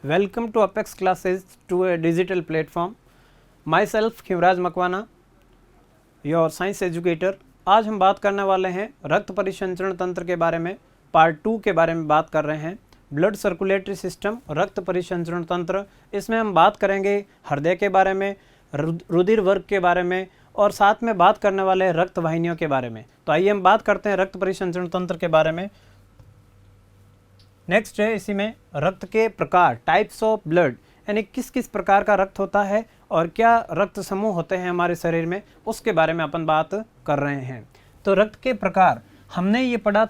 Welcome to Apex classes to a digital platform. Myself Khivraj Makwana, your science educator. आज हम बात करने वाले हैं रक्त परिसंचरण तंत्र के बारे में। पार्ट 2 के बारे में बात कर रहे हैं। ब्लड सर्कुलेटरी सिस्टम, रक्त परिसंचरण तंत्र। इसमें हम बात करेंगे हृदय के बारे में, रुधिर वर्ग के बारे में और साथ में बात करने वाले हैं रक्त वाहिनियों के बारे में। तो आइए हम बात करते हैं रक्त परिसंचरण तंत्र के बारे में। नेक्स्ट है इसी में रक्त के प्रकार, टाइप्स ऑफ ब्लड, यानी किस किस प्रकार का रक्त होता है और क्या रक्त समूह होते हैं हमारे शरीर में, उसके बारे में अपन बात कर रहे हैं। तो रक्त के प्रकार हमने ये पढ़ा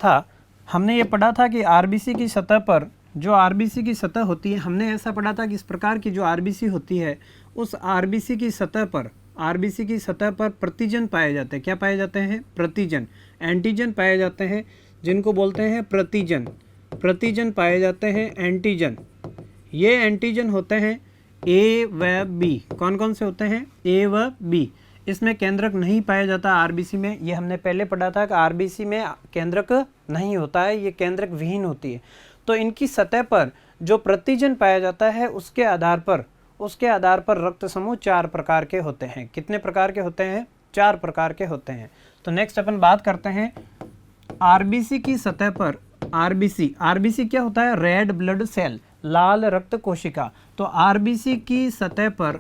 था कि आरबीसी की सतह पर जो आरबीसी की सतह होती है, हमने ऐसा पढ़ा था कि इस प्रकार की जो आरबीसी होती है उस आरबीसी की सतह पर प्रतिजन पाए जाते हैं। क्या पाए जाते हैं? प्रतिजन। एंटीजन पाए जाते हैं जिनको बोलते हैं प्रतिजन पाए जाते हैं एंटीजन। ये एंटीजन होते हैं ए व बी। कौन कौन से होते हैं? ए व बी। इसमें केंद्रक नहीं पाया जाता आरबीसी में। ये हमने पहले पढ़ा था कि आरबीसी में केंद्रक नहीं होता है, ये केंद्रक विहीन होती है। तो इनकी सतह पर जो प्रतिजन पाया जाता है उसके आधार पर रक्त समूह 4 प्रकार के होते हैं। कितने प्रकार के होते हैं? 4 प्रकार के होते हैं। तो नेक्स्ट अपन बात करते हैं आरबीसी की सतह पर। आरबीसी क्या होता है? रेड ब्लड सेल, लाल रक्त कोशिका। तो आरबीसी की सतह पर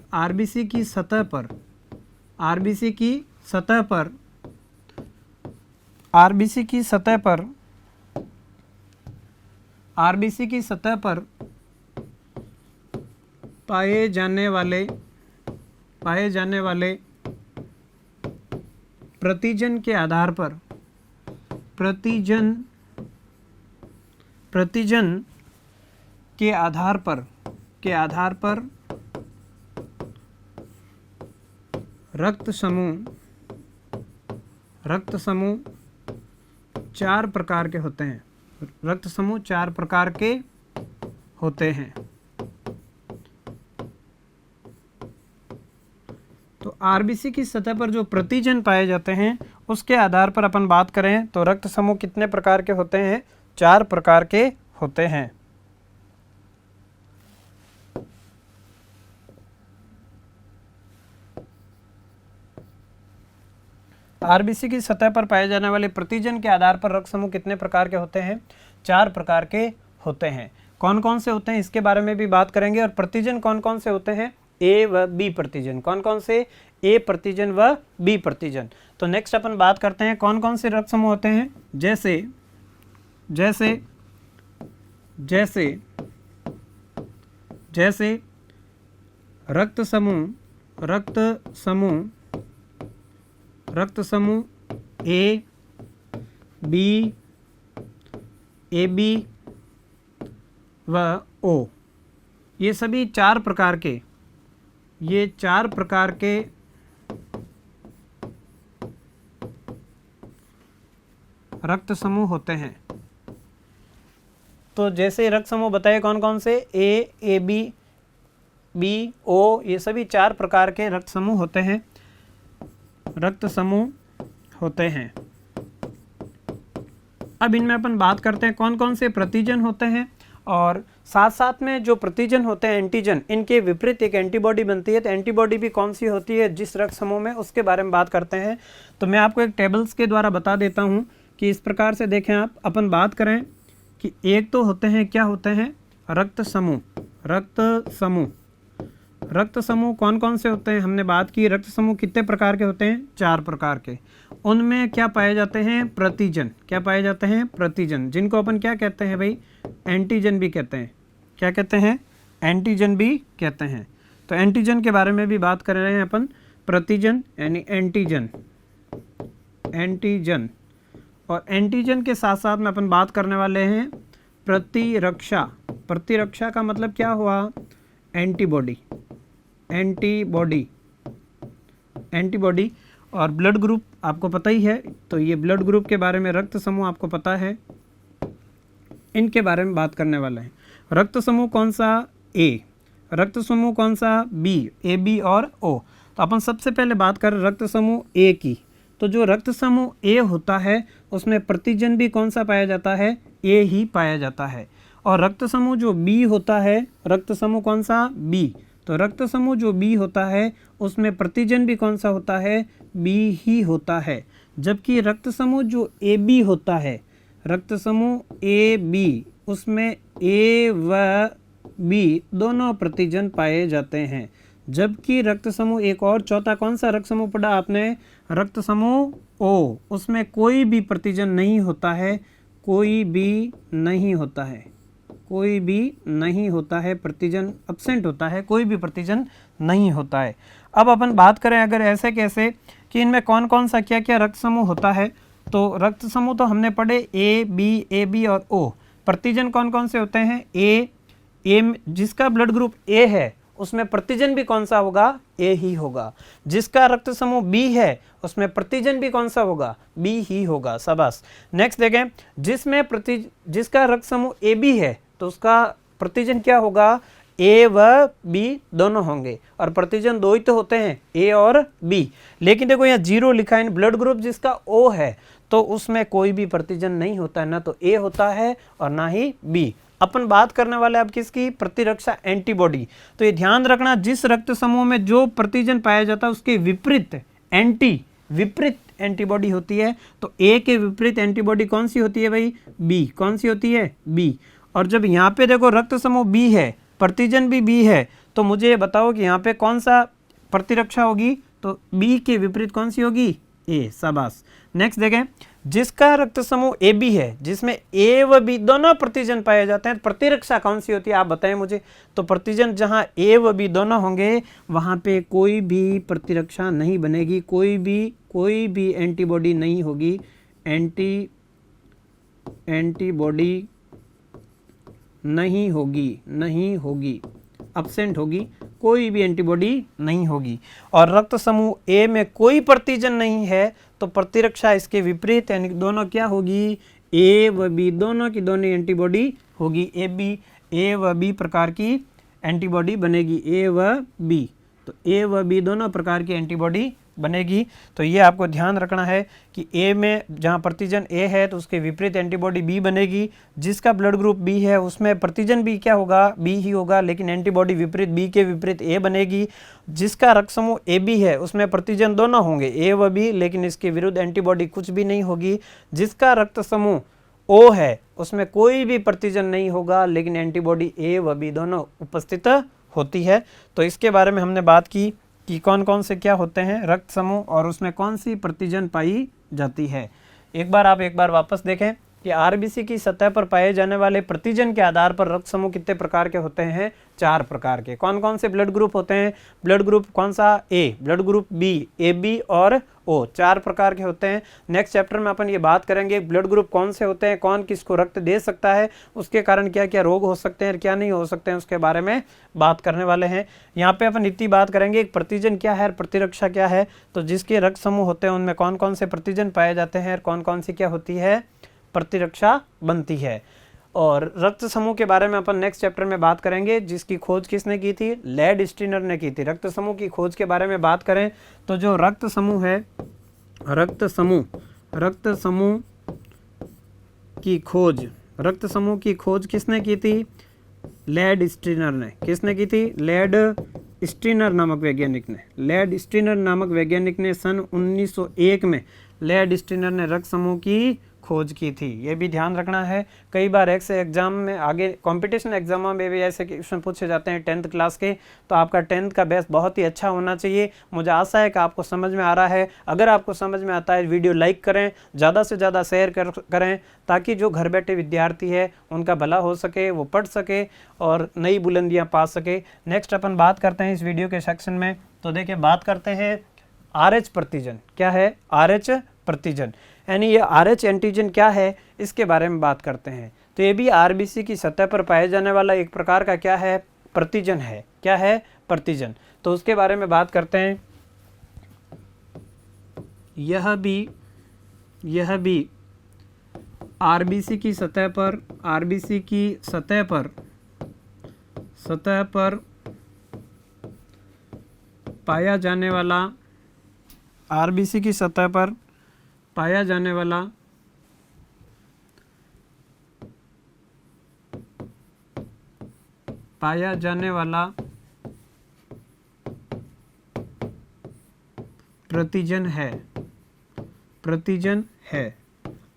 पाए जाने वाले प्रतिजन के आधार पर रक्त समूह 4 प्रकार के होते हैं। रक्त समूह 4 प्रकार के होते हैं। तो आरबीसी की सतह पर जो प्रतिजन पाए जाते हैं उसके आधार पर अपन बात करें तो रक्त समूह कितने प्रकार के होते हैं? 4 प्रकार के होते हैं। आरबीसी की सतह पर पाए जाने वाले प्रतिजन के आधार पर रक्त समूह कितने प्रकार के होते हैं? 4 प्रकार के होते हैं। कौन कौन से होते हैं इसके बारे में भी बात करेंगे। और प्रतिजन कौन कौन से होते हैं? ए व बी प्रतिजन। कौन कौन से? ए प्रतिजन व बी प्रतिजन। तो नेक्स्ट अपन बात करते हैं कौन कौन से रक्त समूह होते हैं। जैसे रक्त समूह ए बी व ओ। ये सभी 4 प्रकार के रक्त समूह होते हैं। तो जैसे रक्त समूह बताए कौन कौन से? ए बी बी ओ, ये सभी 4 प्रकार के रक्त समूह होते हैं। अब इनमें अपन बात करते हैं कौन कौन से प्रतिजन होते हैं और साथ साथ में जो प्रतिजन होते हैं एंटीजन, इनके विपरीत एक एंटीबॉडी बनती है। तो एंटीबॉडी भी कौन सी होती है जिस रक्त समूह में, उसके बारे में बात करते हैं। तो मैं आपको एक टेबल्स के द्वारा बता देता हूं कि इस प्रकार से देखें आप। अपन बात करें कि एक तो होते हैं, क्या होते हैं? रक्त समूह कौन कौन से होते हैं? हमने बात की रक्त समूह कितने प्रकार के होते हैं? 4 प्रकार के। उनमें क्या पाए जाते हैं? प्रतिजन। क्या पाए जाते हैं? प्रतिजन, जिनको अपन क्या कहते हैं भाई? एंटीजन भी कहते हैं। क्या कहते हैं? एंटीजन भी कहते हैं। तो एंटीजन के बारे में भी बात कर रहे हैं अपन। प्रतिजन यानी एंटीजन। और एंटीजन के साथ साथ में अपन बात करने वाले हैं प्रतिरक्षा का मतलब क्या हुआ? एंटीबॉडी। और ब्लड ग्रुप आपको पता ही है। तो ये ब्लड ग्रुप के बारे में, रक्त समूह आपको पता है, इनके बारे में बात करने वाले हैं। रक्त समूह कौन सा? ए। रक्त समूह कौन सा? बी। ए बी और ओ। तो अपन सबसे पहले बात करें रक्त समूह ए की। तो जो रक्त समूह ए होता है उसमें प्रतिजन भी कौन सा पाया जाता है? ए ही पाया जाता है। और रक्त समूह जो बी होता है, रक्त समूह कौन सा, बी, तो रक्त समूह जो बी होता है उसमें प्रतिजन भी कौन सा होता है, बी ही होता है। जबकि रक्त समूह जो ए बी होता है, रक्त समूह ए बी, उसमें ए व बी दोनों प्रतिजन पाए जाते हैं। जबकि रक्त समूह एक और चौथा कौन सा रक्त समूह पढ़ा आपने, रक्त समूह ओ, उसमें कोई भी प्रतिजन नहीं होता है, कोई भी नहीं होता है, कोई भी नहीं होता है, प्रतिजन एब्सेंट होता है, कोई भी प्रतिजन नहीं होता है। अब अपन बात करें अगर ऐसे कैसे कि इनमें कौन कौन सा क्या क्या रक्त समूह होता है, तो रक्त समूह तो हमने पढ़े ए बी और ओ। प्रतिजन कौन कौन से होते हैं, ए जिसका ब्लड ग्रुप ए है उसमें प्रतिजन भी कौन सा होगा, ए ही होगा। जिसका रक्त समूह बी है उसमें प्रतिजन भी कौन सा होगा, बी ही होगा। शाबाश। नेक्स्ट देखें, जिसका रक्त समूह ए बी है तो उसका प्रतिजन क्या होगा, ए व बी दोनों होंगे, और प्रतिजन दो ही तो होते हैं, ए और बी। लेकिन देखो यहाँ 0 लिखा है, ब्लड ग्रुप जिसका ओ है तो उसमें कोई भी प्रतिजन नहीं होता है, ना तो ए होता है और ना ही बी। अपन बात करने वाले अब किसकी, प्रतिरक्षा एंटीबॉडी। तो ये ध्यान रखना, जिस रक्त समूह में जो प्रतिजन पाया जाता है उसके विपरीत एंटीबॉडी होती है। तो ए के विपरीत एंटीबॉडी कौन सी होती है भाई, बी। कौन सी होती है, बी। और जब यहाँ पे देखो रक्त समूह बी है, प्रतिजन भी बी है, तो मुझे बताओ कि यहाँ पे कौन सा प्रतिरक्षा होगी, तो बी के विपरीत कौन सी होगी, ए। शाबाश। नेक्स्ट देखें, जिसका रक्त समूह ए बी है, जिसमें ए व बी दोनों प्रतिजन पाए जाते हैं, प्रतिरक्षा कौन सी होती है आप बताएं मुझे। तो प्रतिजन जहां ए व बी दोनों होंगे वहां पे कोई भी प्रतिरक्षा नहीं बनेगी, कोई भी एंटीबॉडी नहीं होगी, एंटीबॉडी नहीं होगी, एब्सेंट होगी, कोई भी एंटीबॉडी नहीं होगी। और रक्त समूह ए में कोई प्रतिजन नहीं है तो प्रतिरक्षा इसके विपरीत, यानी दोनों क्या होगी, ए व बी दोनों की दोनों एंटीबॉडी होगी, ए व बी प्रकार की एंटीबॉडी बनेगी, ए व बी। तो ए व बी दोनों प्रकार की एंटीबॉडी बनेगी। तो ये आपको ध्यान रखना है कि ए में जहाँ प्रतिजन ए है तो उसके विपरीत एंटीबॉडी बी बनेगी। जिसका ब्लड ग्रुप बी है उसमें प्रतिजन भी क्या होगा, बी ही होगा, लेकिन एंटीबॉडी विपरीत बी के विपरीत ए बनेगी। जिसका रक्त समूह ए बी है उसमें प्रतिजन दोनों होंगे, ए व बी, लेकिन इसके विरुद्ध एंटीबॉडी कुछ भी नहीं होगी। जिसका रक्त समूह ओ है उसमें कोई भी प्रतिजन नहीं होगा, लेकिन एंटीबॉडी ए व बी दोनों उपस्थित होती है। तो इसके बारे में हमने बात की कि कौन कौन से क्या होते हैं रक्त समूह और उसमें कौन सी प्रतिजन पाई जाती है। एक बार वापस देखें कि आरबीसी की सतह पर पाए जाने वाले प्रतिजन के आधार पर रक्त समूह कितने प्रकार के होते हैं, 4 प्रकार के। कौन कौन से ब्लड ग्रुप होते हैं, ब्लड ग्रुप कौन सा, A, blood group B, A B और ओ, 4 प्रकार के होते हैं। नेक्स्ट चैप्टर में अपन ये बात करेंगे ब्लड ग्रुप कौन से होते हैं, कौन किसको रक्त दे सकता है, उसके कारण क्या क्या रोग हो सकते हैं और क्या नहीं हो सकते हैं, उसके बारे में बात करने वाले हैं। यहाँ पे अपन इतनी बात करेंगे एक प्रतिजन क्या है, प्रतिरक्षा क्या है। तो जिसके रक्त समूह होते हैं उनमें कौन कौन से प्रतिजन पाए जाते हैं और कौन कौन सी क्या होती है, प्रतिरक्षा बनती है। और रक्त समूह के बारे में अपन नेक्स्ट चैप्टर में बात करेंगे, जिसकी खोज किसने की थी, लैड स्टीनर ने की थी। रक्त समूह की खोज के बारे में बात करें तो जो रक्त समूह है, रक्त समूह की खोज किसने की थी, लैड स्टीनर ने। किसने की थी, लैड स्टीनर नामक वैज्ञानिक ने सन 1901 में लैड स्टीनर ने रक्त समूह की खोज की थी। ये भी ध्यान रखना है, कई बार एग्जाम में आगे कंपटीशन एग्जामों में भी ऐसे क्वेश्चन पूछे जाते हैं 10th क्लास के। तो आपका 10th का बेस बहुत ही अच्छा होना चाहिए। मुझे आशा है कि आपको समझ में आ रहा है। अगर आपको समझ में आता है वीडियो लाइक करें, ज़्यादा से ज़्यादा शेयर करें, ताकि जो घर बैठे विद्यार्थी है उनका भला हो सके, वो पढ़ सके और नई बुलंदियाँ पा सके। नेक्स्ट अपन बात करते हैं इस वीडियो के सेक्शन में। तो देखिए बात करते हैं RH प्रतिजन। क्या है RH प्रतिजन, यानी ये RH एंटीजन क्या है, इसके बारे में बात करते हैं। तो ये भी आरबीसी की सतह पर पाए जाने वाला एक प्रकार का क्या है, प्रतिजन है। क्या है, प्रतिजन। तो उसके बारे में बात करते हैं। यह भी आरबीसी की सतह पर पाया जाने वाला, आरबीसी की सतह पर पाया जाने वाला पाया जाने वाला प्रतिजन है, प्रतिजन है।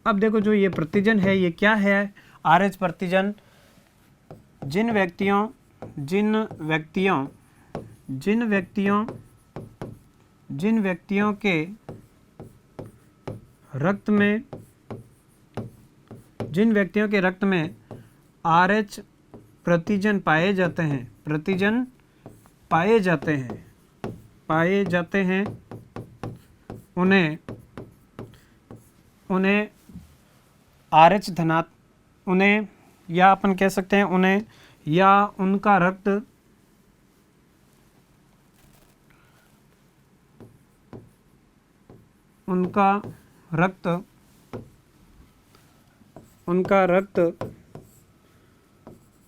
अब देखो जो ये प्रतिजन है ये क्या है? RH प्रतिजन जिन व्यक्तियों के रक्त में RH प्रतिजन पाए जाते हैं, उन्हें RH उन्हें, या अपन कह सकते हैं उन्हें, या उनका रक्त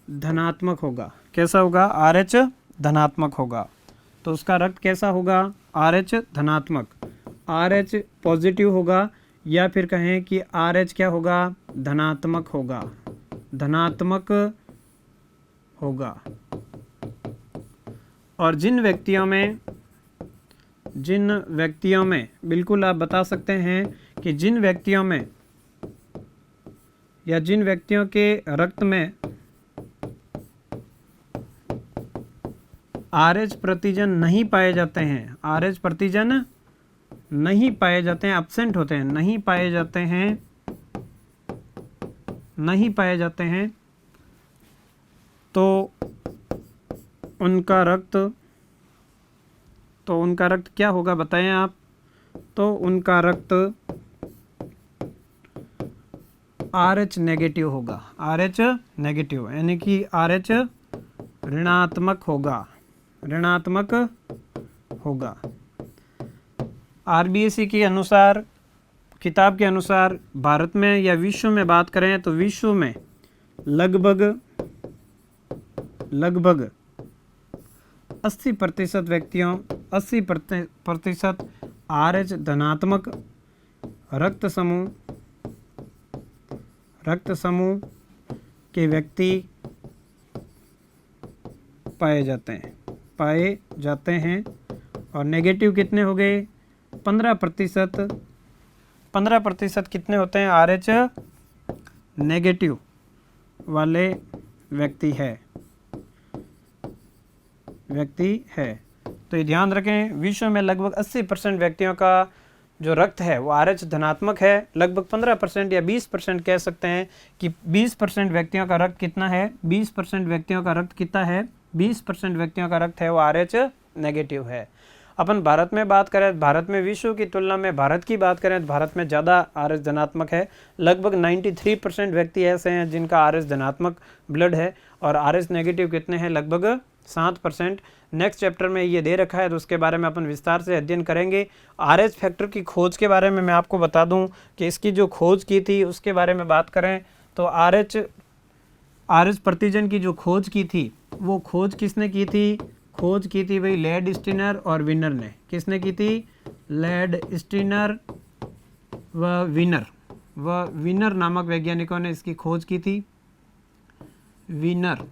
धनात्मक होगा। कैसा होगा? RH धनात्मक होगा। तो उसका रक्त कैसा होगा? RH धनात्मक। RH पॉजिटिव होगा, या फिर कहें कि RH क्या होगा? धनात्मक होगा। और जिन व्यक्तियों में बिल्कुल आप बता सकते हैं कि जिन व्यक्तियों के रक्त में RH प्रतिजन नहीं पाए जाते हैं, RH प्रतिजन नहीं पाए जाते हैं, एब्सेंट होते हैं, नहीं पाए जाते हैं, तो उनका रक्त क्या होगा बताएं आप? तो उनका रक्त RH नेगेटिव होगा, RH नेगेटिव, यानी कि RH ऋणात्मक होगा। RBSE के अनुसार, किताब के अनुसार, भारत में या विश्व में बात करें तो विश्व में लगभग 80% व्यक्तियों, 80% RH धनात्मक रक्त समूह के व्यक्ति पाए जाते हैं। और नेगेटिव कितने हो गए? 15% कितने होते हैं? RH नेगेटिव वाले व्यक्ति है। तो ये ध्यान रखें, विश्व में लगभग 80% व्यक्तियों का जो रक्त है वो RH धनात्मक है। लगभग 15% या 20% कह सकते हैं कि 20% व्यक्तियों का रक्त कितना है? 20% व्यक्तियों का रक्त कितना है? 20% व्यक्तियों का रक्त है वो RH नेगेटिव है। अपन भारत में बात करें, भारत में विश्व की तुलना में भारत की बात करें तो भारत में ज़्यादा RH धनात्मक है। लगभग 93% व्यक्ति ऐसे हैं जिनका RH धनात्मक ब्लड है, और RH नेगेटिव कितने हैं? लगभग 7%। नेक्स्ट चैप्टर में ये दे रखा है तो उसके बारे में अपन विस्तार से अध्ययन करेंगे। RH फैक्टर की खोज के बारे में मैं आपको बता दूं कि इसकी जो खोज की थी उसके बारे में बात करें तो RH प्रतिजन की जो खोज की थी वो खोज किसने की थी? खोज की थी भाई लैंडस्टीनर और विनर ने। किसने की थी? लैंडस्टीनर व विनर नामक वैज्ञानिकों ने इसकी खोज की थी। विनर,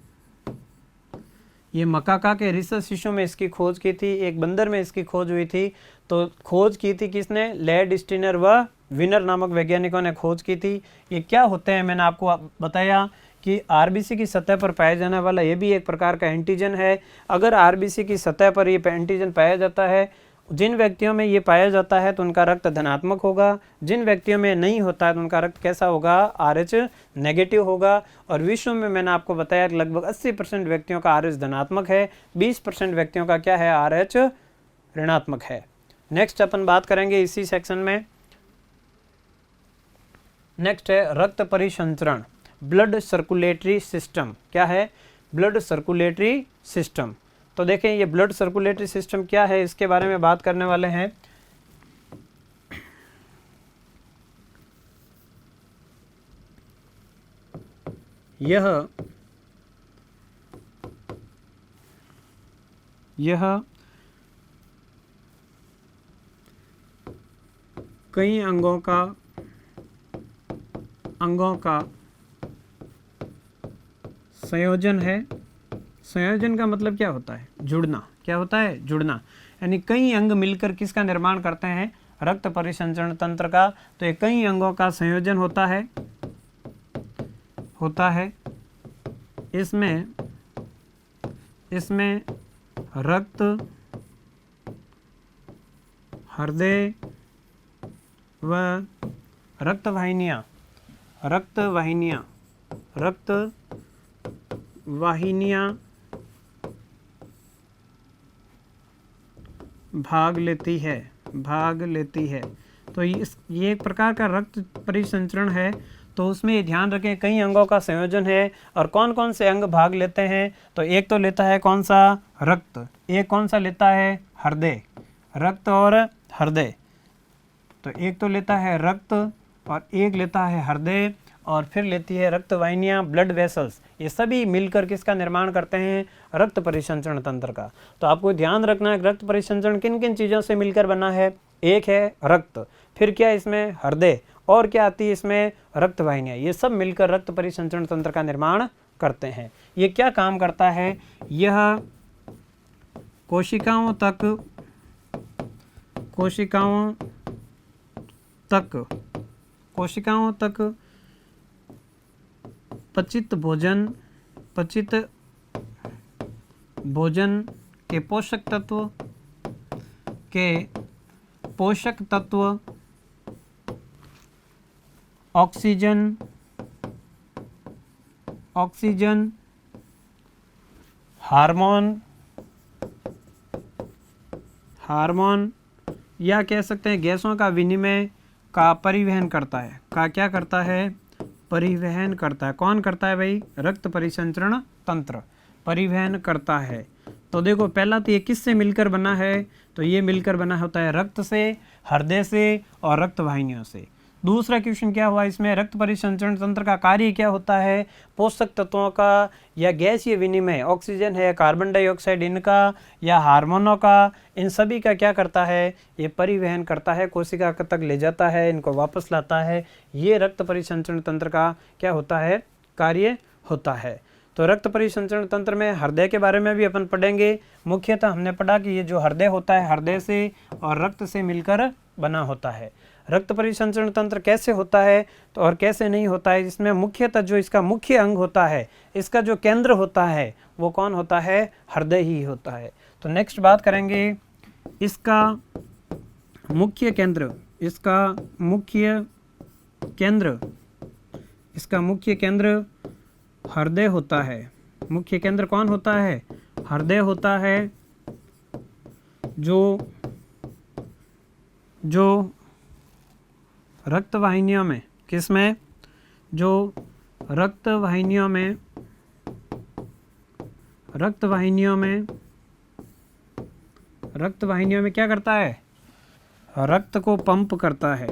ये मकाका के रिसर्च शिशु में इसकी खोज की थी, एक बंदर में इसकी खोज हुई थी। तो खोज की थी किसने? लैंडस्टीनर व विनर नामक वैज्ञानिकों ने खोज की थी। ये क्या होते हैं? मैंने आपको बताया कि RBC की सतह पर पाया जाने वाला ये भी एक प्रकार का एंटीजन है। अगर RBC की सतह पर ये एंटीजन पाया जाता है, जिन व्यक्तियों में ये पाया जाता है तो उनका रक्त धनात्मक होगा, जिन व्यक्तियों में नहीं होता है तो उनका रक्त कैसा होगा? RH नेगेटिव होगा। और विश्व में मैंने आपको बताया कि लगभग 80% व्यक्तियों का RH धनात्मक है, 20% व्यक्तियों का क्या है? RH ऋणात्मक है। नेक्स्ट अपन बात करेंगे इसी सेक्शन में, नेक्स्ट है रक्त परिसंचरण, ब्लड सर्कुलेटरी सिस्टम। क्या है? Blood circulatory system. तो देखें ये ब्लड सर्कुलेटरी सिस्टम क्या है, इसके बारे में बात करने वाले हैं। यह कई अंगों का संयोजन है, संयोजन का मतलब क्या होता है? जुड़ना। क्या होता है? जुड़ना। यानी कई अंग मिलकर किसका निर्माण करते हैं? रक्त परिसंचरण तंत्र का। तो ये कई अंगों का संयोजन होता है इसमें रक्त, हृदय व रक्तवाहिनियां भाग लेती है। तो ये एक प्रकार का रक्त परिसंचरण है। तो उसमें ये ध्यान रखें कई अंगों का संयोजन है और कौन कौन से अंग भाग लेते हैं। तो एक तो लेता है कौन सा? रक्त। एक कौन सा लेता है? हृदय। रक्त और हृदय। तो एक तो लेता है रक्त और एक लेता है हृदय और फिर लेती है रक्तवाहिनियां, ब्लड वेसल्स। ये सभी मिलकर किसका निर्माण करते हैं? रक्त परिसंचरण तंत्र का। तो आपको ध्यान रखना है रक्त परिसंचरण किन किन चीज़ों से मिलकर बना है। एक है रक्त, फिर क्या इसमें? हृदय, और क्या आती है इसमें? रक्तवाहिनियां। ये सब मिलकर रक्त परिसंचरण तंत्र का निर्माण करते हैं। ये क्या काम करता है? यह कोशिकाओं तक पचित भोजन के पोषक तत्व ऑक्सीजन, हार्मोन या कह सकते हैं गैसों का विनिमय का परिवहन करता है। क्या करता है? परिवहन करता है। कौन करता है भाई? रक्त परिसंचरण तंत्र परिवहन करता है। तो देखो पहला तो ये किससे मिलकर बना है? तो ये मिलकर बना होता है रक्त से, हृदय से और रक्तवाहिनियों से। दूसरा क्वेश्चन क्या हुआ इसमें? रक्त परिसंचरण तंत्र का कार्य क्या होता है? पोषक तत्वों का या गैसीय विनिमय, ऑक्सीजन है, कार्बन डाइऑक्साइड इनका या हार्मोनों का, इन सभी का क्या करता है? ये परिवहन करता है, कोशिका तक ले जाता है, इनको वापस लाता है। ये रक्त परिसंचरण तंत्र का क्या होता है? कार्य होता है। तो रक्त परिसंचरण तंत्र में हृदय के बारे में भी अपन पढ़ेंगे। मुख्यतः हमने पढ़ा कि ये जो हृदय होता है हृदय से और रक्त से मिलकर बना होता है। रक्त परिसंचरण तंत्र कैसे होता है तो और कैसे नहीं होता है, इसमें मुख्यतः जो इसका मुख्य अंग होता है, इसका जो केंद्र होता है वो कौन होता है? हृदय ही होता है। तो नेक्स्ट बात करेंगे इसका मुख्य केंद्र हृदय होता है। मुख्य केंद्र कौन होता है? हृदय होता है। जो रक्तवाहिनियों में, किसमें? जो रक्तवाहिनियों में क्या करता है? रक्त को पंप करता है।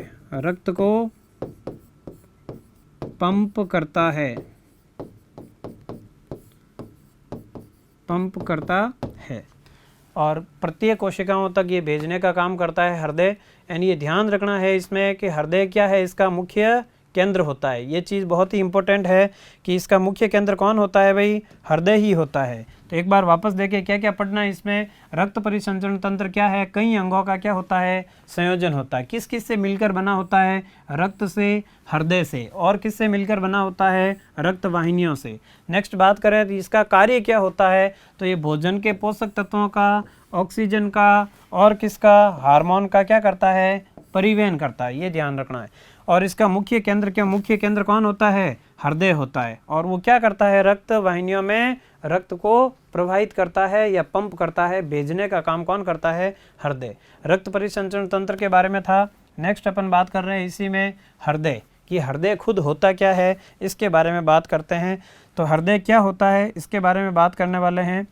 और प्रत्येक कोशिकाओं तक ये भेजने का काम करता है हृदय। यानी ये ध्यान रखना है इसमें कि हृदय क्या है? इसका मुख्य केंद्र होता है। ये चीज़ बहुत ही इंपॉर्टेंट है कि इसका मुख्य केंद्र कौन होता है भाई? हृदय ही होता है। तो एक बार वापस देखें क्या क्या पढ़ना है इसमें। रक्त परिसंचरण तंत्र क्या है? कई अंगों का क्या होता है? संयोजन होता है। किस किस से मिलकर बना होता है? रक्त से, हृदय से, और किससे मिलकर बना होता है? रक्तवाहिनियों से। नेक्स्ट बात करें तो इसका कार्य क्या होता है? तो ये भोजन के पोषक तत्वों का, ऑक्सीजन का और किसका? हार्मोन का क्या करता है? परिवहन करता है। ये ध्यान रखना है। और इसका मुख्य केंद्र कौन होता है? हृदय होता है। और वो क्या करता है? रक्त वाहिनियों में रक्त को प्रवाहित करता है या पंप करता है, भेजने का काम कौन करता है? हृदय। रक्त परिसंचरण तंत्र के बारे में था। नेक्स्ट अपन बात कर रहे हैं इसी में हृदय, कि हृदय खुद होता क्या है, इसके बारे में बात करते हैं। तो हृदय क्या होता है इसके बारे में बात करने वाले हैं।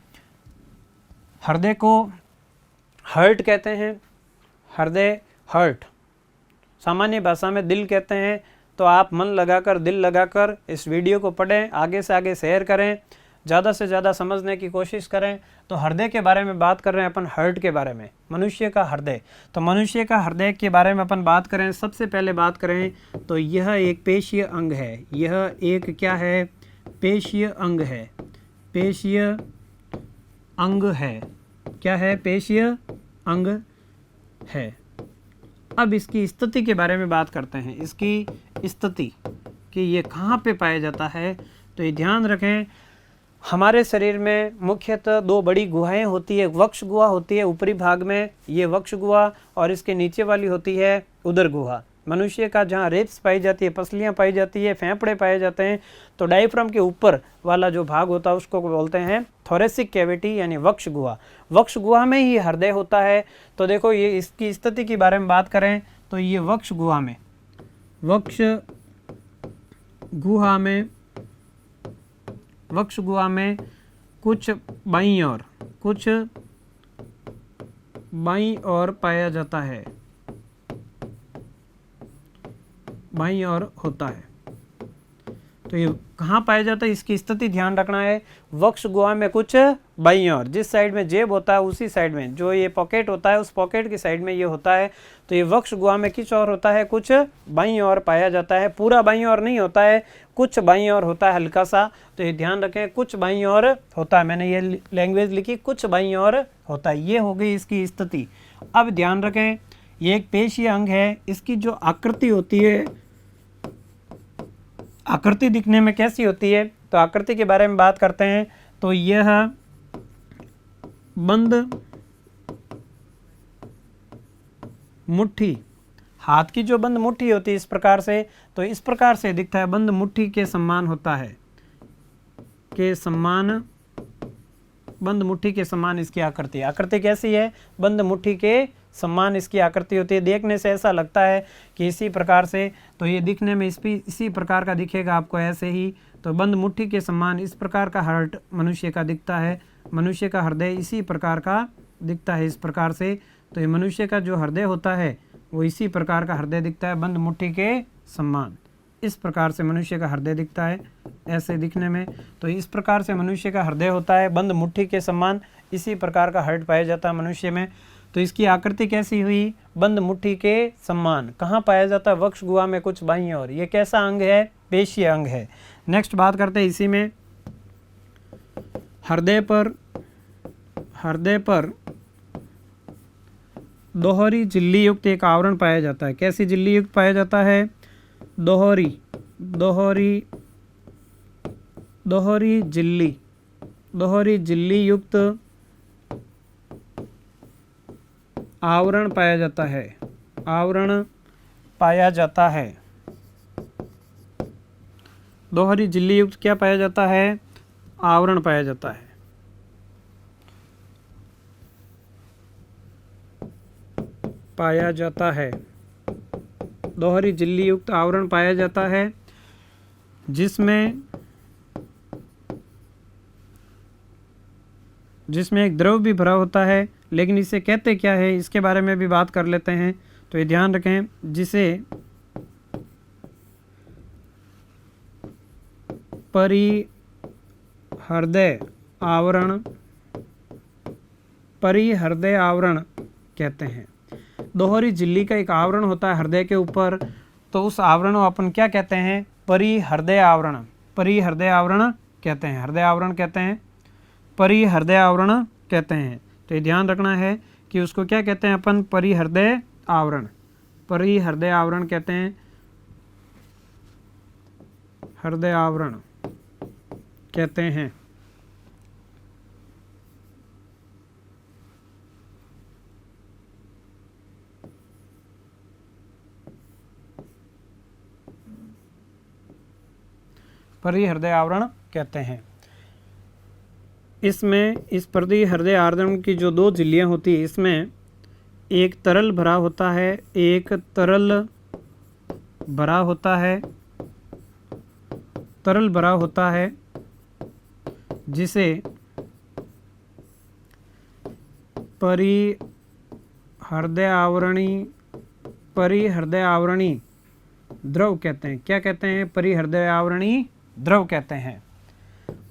हृदय को हार्ट कहते हैं। हृदय, हार्ट, सामान्य भाषा में दिल कहते हैं। तो आप मन लगाकर, दिल लगाकर इस वीडियो को पढ़ें, आगे से आगे शेयर करें, ज़्यादा से ज़्यादा समझने की कोशिश करें। तो हृदय के बारे में बात कर रहे हैं अपन, हार्ट के बारे में, मनुष्य का हृदय। तो मनुष्य का हृदय के बारे में अपन बात करें, सबसे पहले बात करें तो यह एक पेशीय अंग है। यह एक क्या है? पेशीय अंग है। पेशीय अंग है। क्या है? पेशीय अंग है। अब इसकी स्थिति के बारे में बात करते हैं। इसकी स्थिति कि ये कहाँ पे पाया जाता है, तो ये ध्यान रखें, हमारे शरीर में मुख्यतः दो बड़ी गुहाएं होती है। वक्ष गुहा होती है ऊपरी भाग में, ये वक्ष गुहा, और इसके नीचे वाली होती है उदर गुहा। मनुष्य का जहाँ रेप्स पाई जाती है, पसलियाँ पाई जाती है, फेफड़े पाए जाते हैं, तो डायफ्राम के ऊपर वाला जो भाग होता है उसको बोलते हैं थोरेसिक कैविटी यानी वक्ष गुहा। वक्ष गुहा में ही हृदय होता है। तो देखो, ये इसकी स्थिति के बारे में बात करें तो ये वक्ष गुहा में कुछ बाईं ओर पाया जाता है, बाईं ओर होता है। तो ये कहाँ पाया जाता है, इसकी स्थिति ध्यान रखना है। वक्ष गुहा में कुछ बाईं ओर, जिस साइड में जेब होता है उसी साइड में, जो ये पॉकेट होता है उस पॉकेट की साइड में ये होता है। तो ये वक्ष गुहा में किस ओर होता है, कुछ बाईं ओर पाया जाता है। पूरा बाईं ओर नहीं होता है, कुछ बाईं ओर होता है, हल्का सा। तो ये ध्यान रखें, कुछ बाईं ओर होता है। मैंने ये लैंग्वेज लिखी, कुछ बाईं ओर होता है। ये हो गई इसकी स्थिति। अब ध्यान रखें, ये एक पेशीय अंग है। इसकी जो आकृति होती है, आकृति दिखने में कैसी होती है, तो आकृति के बारे में बात करते हैं। तो यह बंद मुट्ठी, हाथ की जो बंद मुट्ठी होती है इस प्रकार से, तो इस प्रकार से दिखता है, बंद मुट्ठी के समान होता है, के समान, बंद मुट्ठी के समान इसकी आकृति। आकृति कैसी है? बंद मुट्ठी के समान इसकी आकृति होती है। देखने से ऐसा लगता है कि इसी प्रकार से, तो ये दिखने में इसी प्रकार का दिखेगा आपको, ऐसे ही। तो बंद मुट्ठी के समान इस प्रकार का हार्ट मनुष्य का दिखता है। मनुष्य का हृदय इसी प्रकार का दिखता है, इस प्रकार से। तो ये मनुष्य का जो हृदय होता है वो इसी प्रकार का हृदय दिखता है, बंद मुट्ठी के समान। इस प्रकार से मनुष्य का हृदय दिखता है, ऐसे दिखने में। तो इस प्रकार से मनुष्य का हृदय होता है, बंद मुट्ठी के समान। इसी प्रकार का हार्ट पाया जाता है मनुष्य में। तो इसकी आकृति कैसी हुई? बंद मुट्ठी के समान। कहाँ पाया जाता है? वक्ष गुहा में कुछ बाईं ओर। ये कैसा अंग है? पेशीय अंग है। नेक्स्ट बात करते हैं इसी में, हृदय पर दोहरी झिल्ली युक्त एक आवरण पाया जाता है। कैसी झिल्ली युक्त पाया जाता है? दोहरी झिल्ली युक्त आवरण पाया जाता है। दोहरी झिल्ली युक्त क्या पाया जाता है? आवरण पाया जाता है। दोहरी झिल्ली युक्त आवरण पाया जाता है, जिसमें एक द्रव भी भरा होता है। लेकिन इसे कहते क्या है, इसके बारे में भी बात कर लेते हैं। तो ये ध्यान रखें, जिसे परिहृदय आवरण कहते हैं। दोहरी झिल्ली का एक आवरण होता है हृदय के ऊपर, तो उस आवरण को अपन क्या कहते हैं? परिहृदय आवरण कहते हैं। हृदय आवरण कहते हैं, परिहृदय आवरण कहते हैं। तो ये ध्यान रखना है कि उसको क्या कहते हैं अपन? परिहृदय आवरण कहते हैं। हृदय आवरण कहते हैं। परिहृदय आवरण कहते हैं। इसमें इस परिहृदय आवरण की जो दो झिल्लियाँ होती है, इसमें एक तरल भरा होता है, जिसे परिहृदय आवरणी द्रव कहते हैं। क्या कहते हैं? परिहृदय आवरणी द्रव कहते हैं।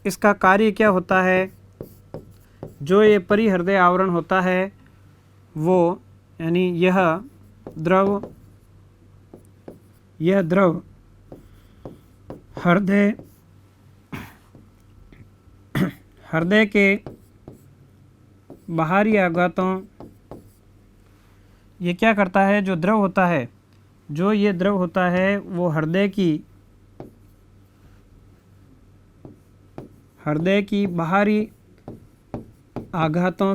इसका कार्य क्या होता है? जो ये परिहृदय आवरण होता है वो, यानी यह द्रव हृदय के बाहरी आघातों, ये क्या करता है, जो द्रव होता है, जो ये द्रव होता है वो हृदय की बाहरी आघातों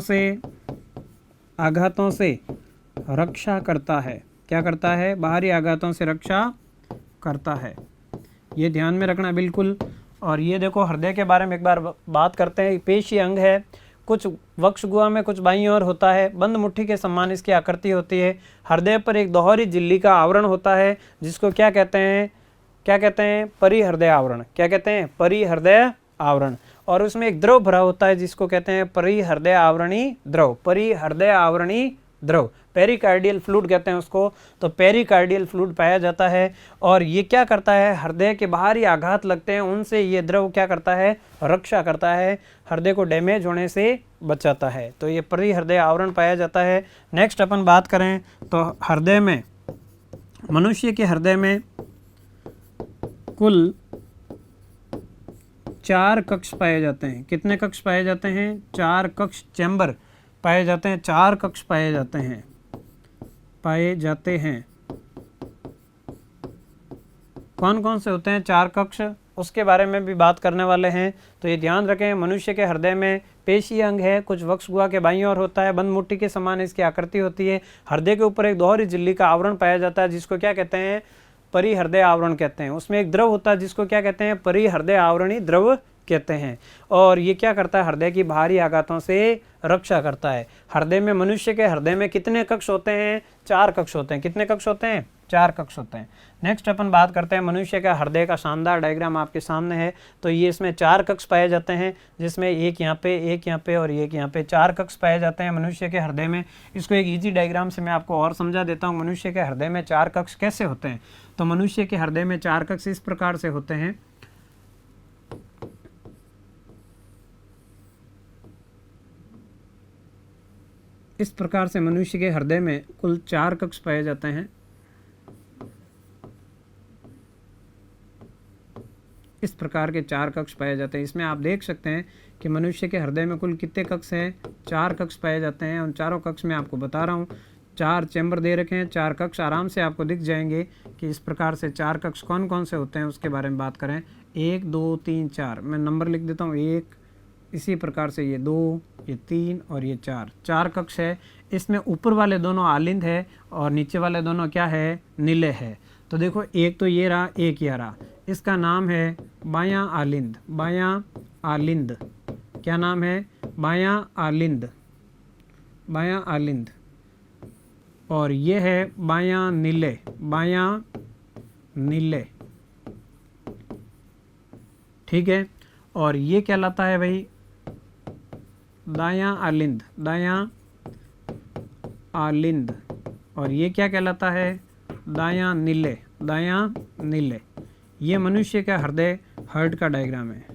से रक्षा करता है। क्या करता है, बाहरी आघातों से रक्षा करता है। ये ध्यान में रखना बिल्कुल। और ये देखो हृदय के बारे में एक बार बात करते हैं। पेशी अंग है, कुछ वक्ष गुहा में कुछ बाईं ओर होता है, बंद मुट्ठी के समान इसकी आकृति होती है। हृदय पर एक दोहरी झिल्ली का आवरण होता है जिसको क्या कहते हैं, परिहृदय आवरण। क्या कहते हैं, परिहृदय आवरण। और उसमें एक द्रव भरा होता है जिसको कहते हैं परिहृदय आवरणी द्रव। परिहृदय आवरणी द्रव, पेरिकार्डियल फ्लूइड कहते हैं उसको। तो पेरिकार्डियल फ्लूइड पाया जाता है। और ये क्या करता है, हृदय के बाहरी आघात लगते हैं उनसे ये द्रव क्या करता है, रक्षा करता है, हृदय को डैमेज होने से बचाता है। तो ये परिहृदय आवरण पाया जाता है। नेक्स्ट अपन बात करें तो हृदय में, मनुष्य के हृदय में कुल 4 कक्ष पाए जाते हैं। कितने कक्ष पाए जाते हैं, 4 कक्ष, चैम्बर पाए जाते हैं, 4 कक्ष पाए जाते हैं। कौन कौन से होते हैं 4 कक्ष, उसके बारे में भी बात करने वाले हैं। तो ये ध्यान रखें, मनुष्य के हृदय में पेशी अंग है, कुछ वक्ष गुहा के बाईं ओर होता है, बंद मुट्ठी के समान इसकी आकृति होती है। हृदय के ऊपर एक दोहरी झिल्ली का आवरण पाया जाता है जिसको क्या कहते हैं, परिहृदय आवरण कहते हैं। उसमें एक द्रव होता है जिसको क्या कहते हैं, परिहृदय आवरणी द्रव कहते हैं। और ये क्या करता है, हृदय की बाहरी आघातों से रक्षा करता है। हृदय में, मनुष्य के हृदय में कितने कक्ष होते हैं, 4 कक्ष होते हैं। कितने कक्ष होते हैं, 4 कक्ष होते हैं। नेक्स्ट अपन बात करते हैं मनुष्य का हृदय का शानदार डायग्राम आपके सामने है। तो ये इसमें 4 कक्ष पाए जाते हैं जिसमें एक यहाँ पे, एक यहाँ पे और एक यहाँ पे, 4 कक्ष पाए जाते हैं मनुष्य के हृदय में। इसको एक इजी डायग्राम से मैं आपको और समझा देता हूँ, मनुष्य के हृदय में 4 कक्ष कैसे होते हैं। तो मनुष्य के हृदय में 4 कक्ष इस प्रकार से होते हैं। इस प्रकार से मनुष्य के हृदय में कुल 4 कक्ष पाए जाते हैं। इस प्रकार के 4 कक्ष पाए जाते हैं। इसमें आप देख सकते हैं कि मनुष्य के हृदय में कुल कितने कक्ष हैं, 4 कक्ष पाए जाते हैं। उन चारों कक्ष में आपको बता रहा हूँ, 4 चैम्बर दे रखे हैं, 4 कक्ष आराम से आपको दिख जाएंगे कि इस प्रकार से 4 कक्ष कौन कौन से होते हैं उसके बारे में बात करें। 1 2 3 4, मैं नंबर लिख देता हूँ। 1, इसी प्रकार से ये 2, ये 3 और ये 4 कक्ष है। इसमें ऊपर वाले दोनों आलिंद है और नीचे वाले दोनों क्या है, निलय है। तो देखो, एक तो ये रहा, एक ये रहा, इसका नाम है बायां आलिंद। बायां आलिंद, क्या नाम है, बायां आलिंद, बायां आलिंद। और ये है बायां निलय, बायां निलय, ठीक है। और ये कहलाता है भाई दायां आलिंद, दायां आलिंद। और ये क्या कहलाता है, दायां निलय, दायां निलय। ये मनुष्य का हृदय, हार्ट का डायग्राम है।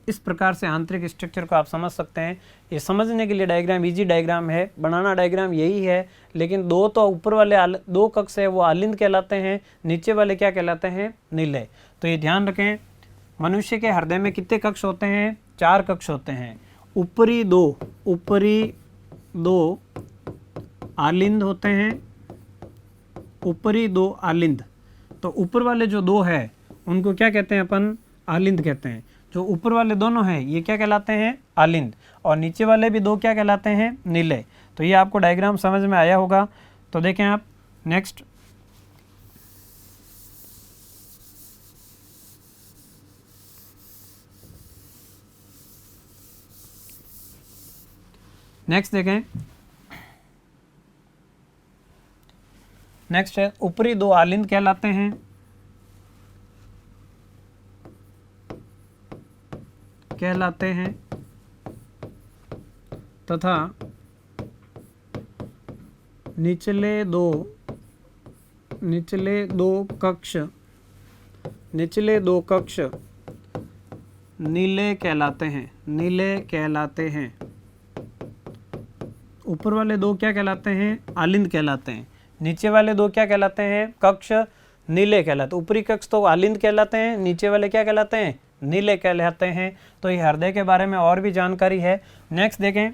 इस प्रकार से आंतरिक स्ट्रक्चर को आप समझ सकते हैं। ये समझने के लिए डायग्राम इजी डायग्राम है, बनाना डायग्राम यही है। लेकिन 2 तो ऊपर वाले 2 कक्ष है वो आलिंद कहलाते हैं, नीचे वाले क्या कहलाते हैं, निलय। तो ये ध्यान रखें, मनुष्य के हृदय में कितने कक्ष होते हैं, 4 कक्ष होते हैं। ऊपरी दो आलिंद होते हैं, ऊपरी 2 आलिंद। तो ऊपर वाले जो 2 है उनको क्या कहते हैं अपन, आलिंद कहते हैं। जो ऊपर वाले दोनों हैं ये क्या कहलाते हैं, आलिंद। और नीचे वाले भी 2 क्या कहलाते हैं, निलय। तो ये आपको डायग्राम समझ में आया होगा। तो देखें आप नेक्स्ट, देखें, नेक्स्ट है ऊपरी 2 आलिंद कहलाते हैं, तथा निचले दो कक्ष नीले कहलाते हैं। ऊपर वाले 2 क्या कहलाते हैं, आलिंद कहलाते हैं। नीचे वाले 2 क्या कहलाते हैं, कक्ष नीले कहलाते हैं। ऊपरी कक्ष तो आलिंद कहलाते हैं, नीचे वाले क्या कहलाते हैं, नीले कहलाते हैं। तो ये हृदय के बारे में और भी जानकारी है। नेक्स्ट देखें,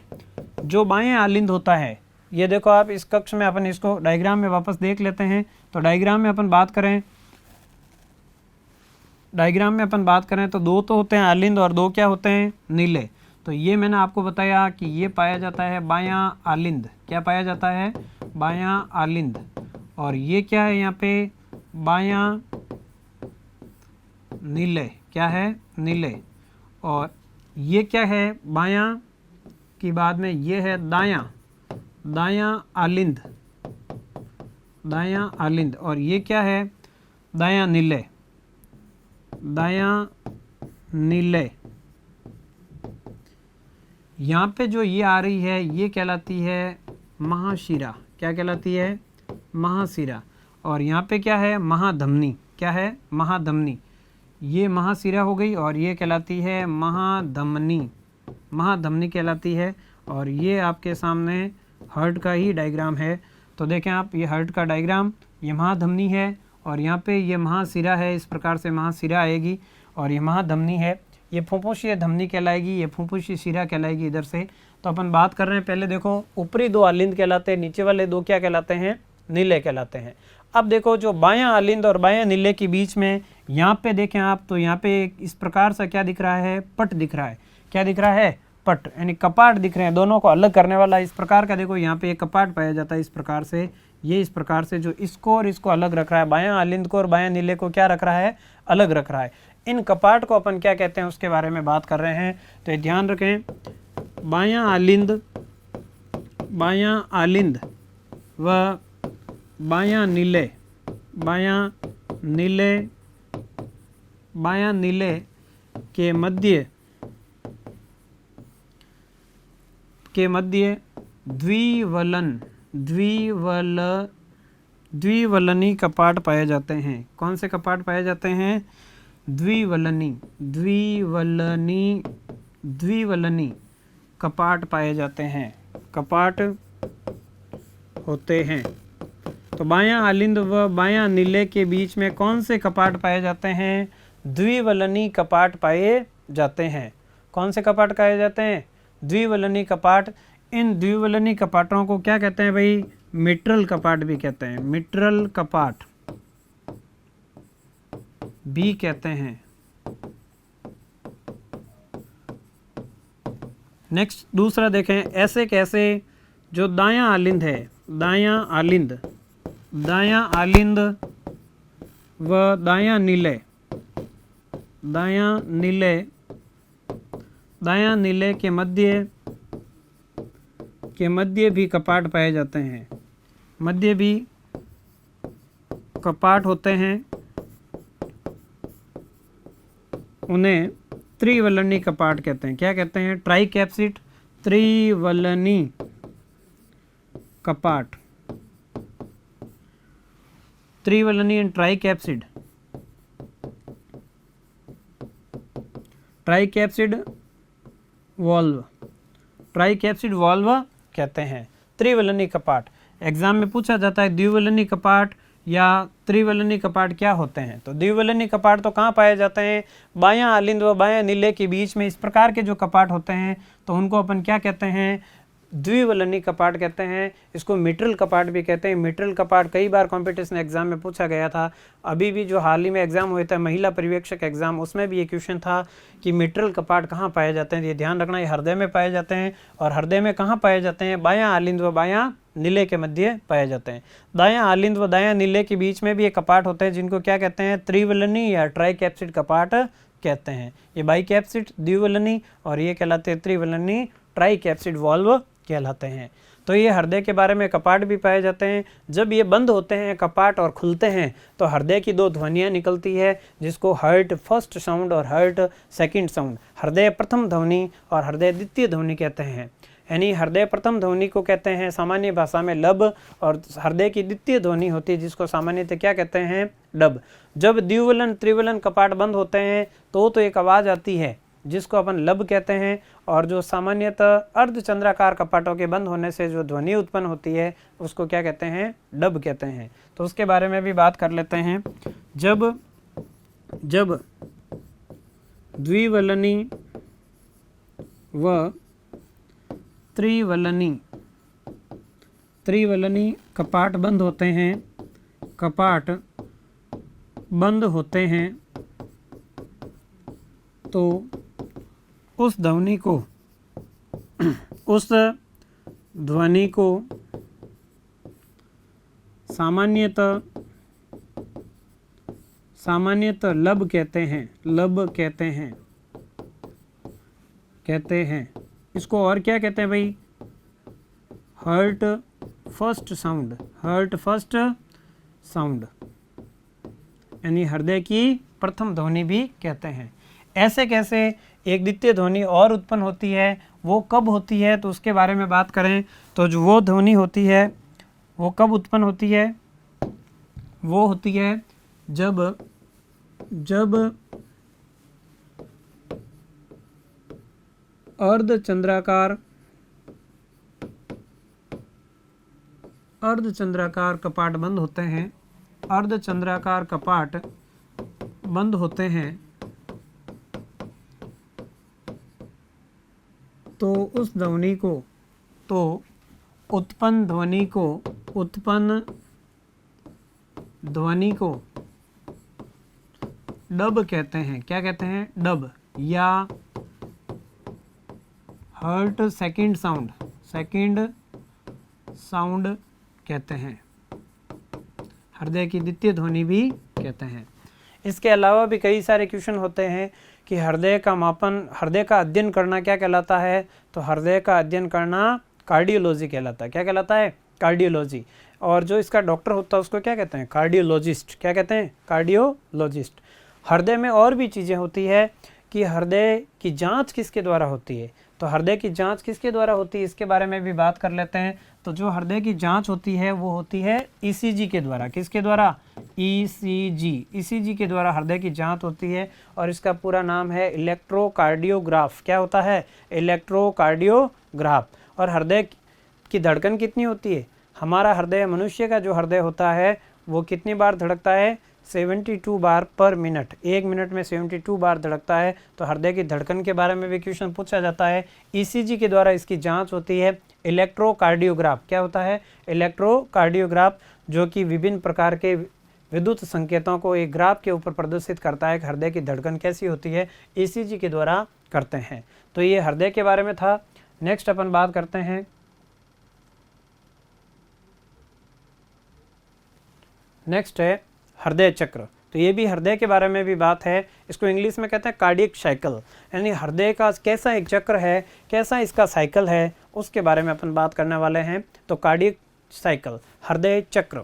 जो बाएं आलिंद होता है, ये देखो आप इस कक्ष में अपन इसको डायग्राम में वापस देख लेते हैं। तो डायग्राम में अपन बात करें तो दो तो होते हैं आलिंद और दो क्या होते हैं, नीले। तो ये मैंने आपको बताया कि ये पाया जाता है बायां आलिंद। क्या पाया जाता है, बायां आलिंद। और ये क्या है यहाँ पे, बायां नीले। क्या है, नीले। और ये क्या है, बायां की बाद में ये है दायां, दायां आलिंद, दायां आलिंद। और ये क्या है, दायां नीले, दायां नीले। यहाँ पे जो ये आ रही है ये कहलाती है महाशिरा। क्या कहलाती है, महाशिरा। और यहाँ पे क्या है, महाधमनी। क्या है, महाधमनी। ये महाशिरा हो गई और ये कहलाती है महाधमनी, महाधमनी कहलाती है। और ये आपके सामने हार्ट का ही डायग्राम है। तो देखें आप, ये हार्ट का डायग्राम, ये महाधमनी है और यहाँ पे ये महाशिरा है। इस प्रकार से महाशिरा आएगी और ये महाधमनी है। ये फुफ्फुसीय धमनी कहलाएगी, ये फुफ्फुसीय शिरा कहलाएगी इधर से। तो अपन बात कर रहे हैं, पहले देखो ऊपरी दो आलिंद कहलाते हैं, नीचे वाले दो क्या कहलाते हैं, नीले कहलाते हैं। अब देखो जो बायां आलिंद और बायां नीले के बीच में यहाँ पे देखें आप, तो यहाँ पे इस प्रकार से क्या दिख रहा है, पट दिख रहा है। क्या दिख रहा है, पट, यानी कपाट दिख रहे हैं, दोनों को अलग करने वाला इस प्रकार का। देखो यहाँ पे एक कपाट पाया जाता है इस प्रकार से, ये इस प्रकार से जो इसको और इसको अलग रख रहा है, बायां आलिंद को और बायां नीले को क्या रख रहा है, अलग रख रहा है। इन कपाट को अपन क्या कहते हैं उसके बारे में बात कर रहे हैं। तो ये ध्यान रखें, बायां आलिंद व बायां नीले, बायां नीले के मध्य द्विवलनी कपाट पाए जाते हैं। कौन से कपाट पाए जाते हैं, द्विवलनी कपाट पाए जाते हैं, कपाट होते हैं। तो बायां आलिंद व बायां नीले के बीच में कौन से कपाट पाए जाते हैं, द्विवलनी कपाट पाए जाते हैं। कौन से कपाट पाए जाते हैं, द्विवलनी कपाट। इन द्विवलनी कपाटों को क्या कहते हैं भाई, मिट्रल कपाट भी कहते हैं, मिट्रल कपाट भी कहते हैं। नेक्स्ट दूसरा देखें, ऐसे कैसे जो दायां आलिंद है, दायां आलिंद व दायां नीले के मध्य भी कपाट पाए जाते हैं, मध्य भी कपाट होते हैं। उन्हें त्रिवलनी कपाट कहते हैं। क्या कहते हैं, ट्राइकैप्सिड त्रिवलनी कपाट, त्रिवलनी एंड ट्राइकैप्सिड, ट्राइकैप्सिड वॉल्व कहते हैं, त्रिवलनी कपाट। एग्जाम में पूछा जाता है द्विवलनी कपाट या त्रिवलनी कपाट क्या होते हैं। तो द्विवलनी कपाट तो कहाँ पाए जाते हैं, बायां आलिंद व बायां नीले के बीच में इस प्रकार के जो कपाट होते हैं तो उनको अपन क्या कहते हैं, द्विवलनी कपाट कहते हैं। इसको मिट्रल कपाट भी कहते हैं। मिट्रल कपाट कई बार कंपटीशन एग्जाम में पूछा गया था। अभी भी जो हाल ही में एग्जाम हुए थे महिला पर्यवेक्षक एग्जाम, उसमें भी ये क्वेश्चन था कि मिट्रल कपाट कहाँ पाए जाते हैं। ये ध्यान रखना, ये हृदय में पाए जाते हैं। और हृदय में कहाँ पाए जाते हैं, बायां आलिंद व बायां नीले के मध्य पाए जाते हैं। दायां आलिंद व दायां नीले के बीच में भी एक कपाट होते हैं जिनको क्या कहते हैं, त्रिवलनी या ट्राइकैप्सिड कपाट कहते हैं। ये बाइकैप्सिड द्विवलनी और ये कहलाते हैं त्रिवलनी ट्राइकैप्सिड वॉल्व कहलाते हैं। तो ये हृदय के बारे में कपाट भी पाए जाते हैं। जब ये बंद होते हैं कपाट और खुलते हैं तो हृदय की दो ध्वनियाँ निकलती है जिसको हार्ट फर्स्ट साउंड और हार्ट सेकंड साउंड, हृदय प्रथम ध्वनि और हृदय द्वितीय ध्वनि कहते हैं। यानी हृदय प्रथम ध्वनि को कहते हैं सामान्य भाषा में लब, और हृदय की द्वितीय ध्वनि होती है जिसको सामान्यतः क्या कहते हैं, डब। जब द्विवलन त्रिवलन कपाट बंद होते हैं तो एक आवाज़ आती है जिसको अपन लब कहते हैं, और जो सामान्यतः अर्धचंद्राकार कपाटों के बंद होने से जो ध्वनि उत्पन्न होती है उसको क्या कहते हैं, डब कहते हैं। तो उसके बारे में भी बात कर लेते हैं। जब द्विवलनी व त्रिवलनी। त्रिवलनी कपाट बंद होते हैं, कपाट बंद होते हैं, तो उस ध्वनि को उस ध्वनि को सामान्यतः लब कहते हैं, लब कहते हैं। इसको और क्या कहते हैं भाई? हर्ट फर्स्ट साउंड, यानी हृदय की प्रथम ध्वनि भी कहते हैं। ऐसे कैसे एक द्वितीय ध्वनि और उत्पन्न होती है, वो कब होती है, तो उसके बारे में बात करें तो जो वो ध्वनि होती है वो कब उत्पन्न होती है? वो होती है जब अर्धचंद्राकार कपाट बंद होते हैं, अर्धचंद्राकार कपाट बंद होते हैं, तो उस ध्वनि को, तो उत्पन्न ध्वनि को डब कहते हैं। क्या कहते हैं? डब, या हर्ट सेकंड साउंड कहते हैं, हृदय की द्वितीय ध्वनि भी कहते हैं। इसके अलावा भी कई सारे क्वेश्चन होते हैं कि हृदय का मापन, हृदय का अध्ययन करना क्या कहलाता है? तो हृदय का अध्ययन करना कार्डियोलॉजी कहलाता है। क्या कहलाता है? कार्डियोलॉजी। और जो इसका डॉक्टर होता है उसको क्या कहते हैं? कार्डियोलॉजिस्ट। क्या कहते हैं? कार्डियोलॉजिस्ट। हृदय में और भी चीज़ें होती है कि हृदय की जांच किसके द्वारा होती है, तो हृदय की जांच किसके द्वारा होती है, इसके बारे में भी बात कर लेते हैं। तो जो हृदय की जांच होती है वो होती है ईसीजी के द्वारा। किसके द्वारा? ईसीजी के द्वारा हृदय की जांच होती है, और इसका पूरा नाम है इलेक्ट्रोकार्डियोग्राफ। क्या होता है? इलेक्ट्रोकार्डियोग्राफ। और हृदय की धड़कन कितनी होती है? हमारा हृदय, मनुष्य का जो हृदय होता है वो कितनी बार धड़कता है? 72 बार पर मिनट। एक मिनट में 72 बार धड़कता है। तो हृदय की धड़कन के बारे में भी क्वेश्चन पूछा जाता है। ईसीजी के द्वारा इसकी जांच होती है। इलेक्ट्रोकार्डियोग्राफ क्या होता है? इलेक्ट्रोकार्डियोग्राफ, जो कि विभिन्न प्रकार के विद्युत संकेतों को एक ग्राफ के ऊपर प्रदर्शित करता है कि हृदय की धड़कन कैसी होती है, ईसीजी के द्वारा करते हैं। तो ये हृदय के बारे में था। नेक्स्ट अपन बात करते हैं, नेक्स्ट है हृदय चक्र। तो ये भी हृदय के बारे में भी बात है। इसको इंग्लिश में कहते हैं कार्डियक साइकिल, यानी हृदय का कैसा एक चक्र है, कैसा इसका साइकिल है, उसके बारे में अपन बात करने वाले हैं। तो कार्डियक साइकिल, हृदय चक्र,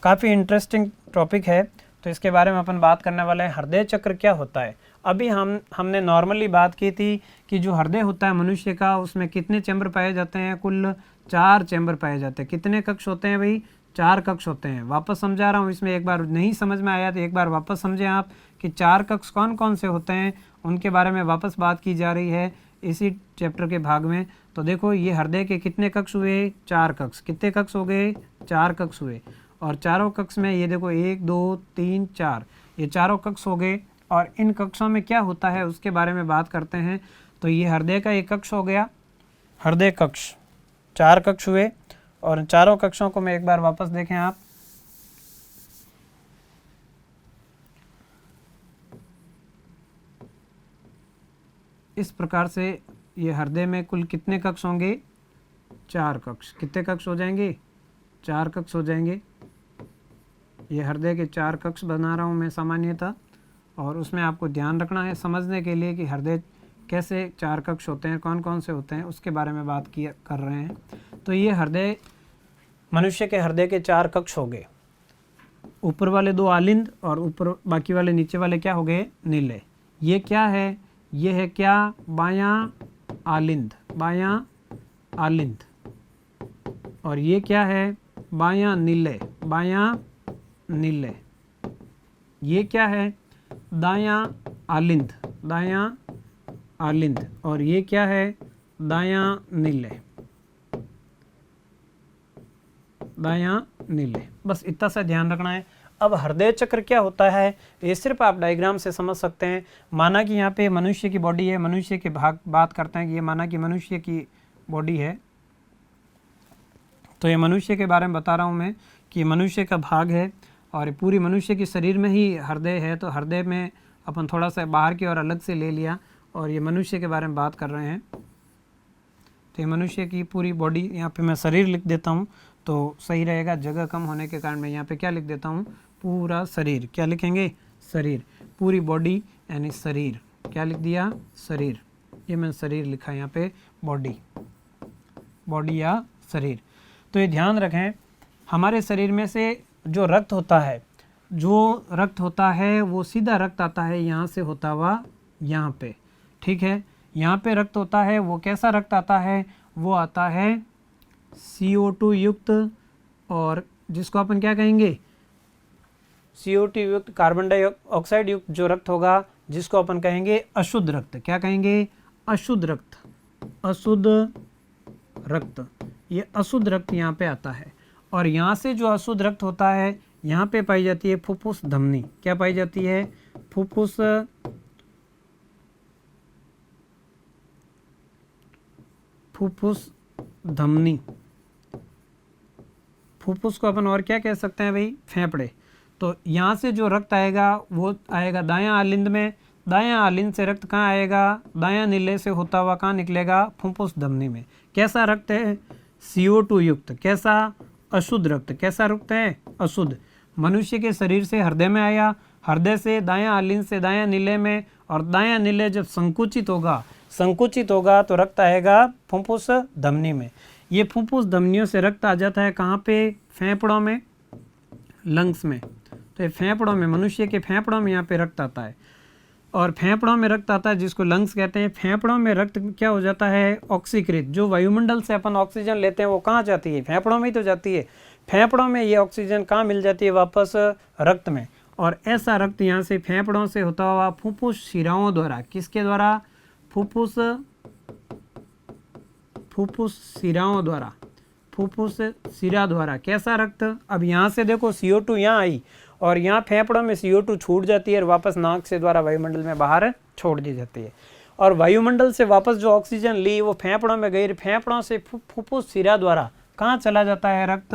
काफ़ी इंटरेस्टिंग टॉपिक है। तो इसके बारे में अपन बात करने वाले हैं। हृदय चक्र क्या होता है? अभी हमने नॉर्मली बात की थी कि जो हृदय होता है मनुष्य का, उसमें कितने चैम्बर पाए जाते हैं? कुल 4 चैम्बर पाए जाते हैं। कितने कक्ष होते हैं भाई? 4 कक्ष होते हैं। वापस समझा रहा हूँ, इसमें एक बार नहीं समझ में आया तो एक बार वापस समझें आप कि 4 कक्ष कौन कौन से होते हैं, उनके बारे में वापस बात की जा रही है इसी चैप्टर के भाग में। तो देखो, ये हृदय के कितने कक्ष हुए? 4 कक्ष। कितने कक्ष हो गए? 4 कक्ष हुए। और चारों कक्ष में ये देखो 1 2 3 4, ये चारों कक्ष हो गए। और इन कक्षों में क्या होता है उसके बारे में बात करते हैं। तो ये हृदय का एक कक्ष हो गया, हृदय कक्ष, 4 कक्ष हुए। और चारों कक्षों को मैं एक बार वापस देखें आप, इस प्रकार से ये हृदय में कुल कितने कक्ष होंगे? 4 कक्ष। कितने कक्ष हो जाएंगे? 4 कक्ष हो जाएंगे। ये हृदय के 4 कक्ष बना रहा हूँ मैं सामान्यतः, और उसमें आपको ध्यान रखना है समझने के लिए कि हृदय कैसे 4 कक्ष होते हैं, कौन कौन से होते हैं, उसके बारे में बात कर रहे हैं। तो ये हृदय, मनुष्य के हृदय के 4 कक्ष हो गए। ऊपर वाले 2 आलिंद और ऊपर बाकी वाले नीचे वाले क्या हो गए? नीले। ये क्या है? ये है क्या? बायां आलिंद, बायां आलिंद। और ये क्या है? बायां नीले, बायां नीले। ये क्या है? दायां आलिंद, दायां आलिंद। और ये क्या है? दायां नीले, दायां नीले। बस इतना सा ध्यान रखना है। अब हृदय चक्र क्या होता है ये सिर्फ आप डायग्राम से समझ सकते हैं। माना कि यहाँ पे मनुष्य की बॉडी है, मनुष्य के भाग बात करते हैं कि ये माना कि मनुष्य की बॉडी है, तो ये मनुष्य के बारे में बता रहा हूँ मैं कि मनुष्य का भाग है और पूरी मनुष्य के शरीर में ही हृदय है। तो हृदय में अपन थोड़ा सा बाहर की ओर अलग से ले लिया और ये मनुष्य के बारे में बात कर रहे हैं। तो ये मनुष्य की पूरी बॉडी, यहाँ पे मैं शरीर लिख देता हूँ तो सही रहेगा, जगह कम होने के कारण मैं यहाँ पे क्या लिख देता हूँ, पूरा शरीर। क्या लिखेंगे, शरीर, पूरी बॉडी यानी शरीर। क्या लिख दिया, शरीर, ये मैंने शरीर लिखा है यहाँ पे, बॉडी, बॉडी या शरीर। तो ये ध्यान रखें, हमारे शरीर में से जो रक्त होता है, जो रक्त होता है वो सीधा रक्त आता है यहाँ से होता हुआ यहाँ पे, ठीक है। यहाँ पे रक्त होता है, वो कैसा रक्त आता है, वो आता है CO2 युक्त, और जिसको अपन क्या कहेंगे, CO2 युक्त, कार्बन डाइऑक्साइड युक्त जो रक्त होगा जिसको अपन कहेंगे अशुद्ध रक्त। क्या कहेंगे, अशुद्ध रक्त, अशुद्ध रक्त। ये अशुद्ध रक्त यहाँ पे आता है और यहाँ से जो अशुद्ध रक्त होता है यहाँ पे पाई जाती है फुफ्फुस धमनी। क्या पाई जाती है, फुफ्फुस धमनी। फुफ्फुस को अपन और क्या कह सकते हैं भाई, फेफड़े। तो यहाँ से जो रक्त आएगा वो आएगा दायां आलिंद में, दायां आलिंद से रक्त कहाँ आएगा, दायां नीले से होता हुआ कहाँ निकलेगा, फुफ्फुस धमनी में। कैसा रक्त है, CO2 युक्त। कैसा, अशुद्ध रक्त। कैसा रक्त है, अशुद्ध। मनुष्य के शरीर से हृदय में आया, हृदय से दायां आलिंद से दायां नीले में, और दायां नीले जब संकुचित होगा तो रक्त आएगा फुफ्फुस धमनी में। ये फुफ्फुस धमनियों से रक्त आ जाता है कहाँ पे, फेफड़ों में, लंग्स में। तो ये फेफड़ों में, मनुष्य के फेफड़ों में यहाँ पे रक्त आता है, और फेफड़ों में रक्त आता है जिसको लंग्स कहते हैं। फेफड़ों में रक्त क्या हो जाता है, ऑक्सीकृत। जो वायुमंडल से अपन ऑक्सीजन लेते हैं वो कहाँ जाती है, फेफड़ों में ही तो जाती है। फेफड़ों में ये ऑक्सीजन कहाँ मिल जाती है, वापस रक्त में। और ऐसा रक्त यहाँ से फेफड़ों से होता हुआ फुफ्फुस शिराओं द्वारा, किसके द्वारा, फुफ्फुस शिराओं द्वारा, फुफ्फुस शिरा द्वारा। कैसा रक्त, अब यहाँ से देखो CO2 यहाँ आई और यहाँ फेफड़ों में CO2 छूट जाती है और वापस नाक से द्वारा वायुमंडल में बाहर छोड़ दी जाती है। और वायुमंडल से वापस जो ऑक्सीजन ली वो फेफड़ों में गई, फेफड़ों से फुफ्फुस शिरा द्वारा कहाँ चला जाता है रक्त,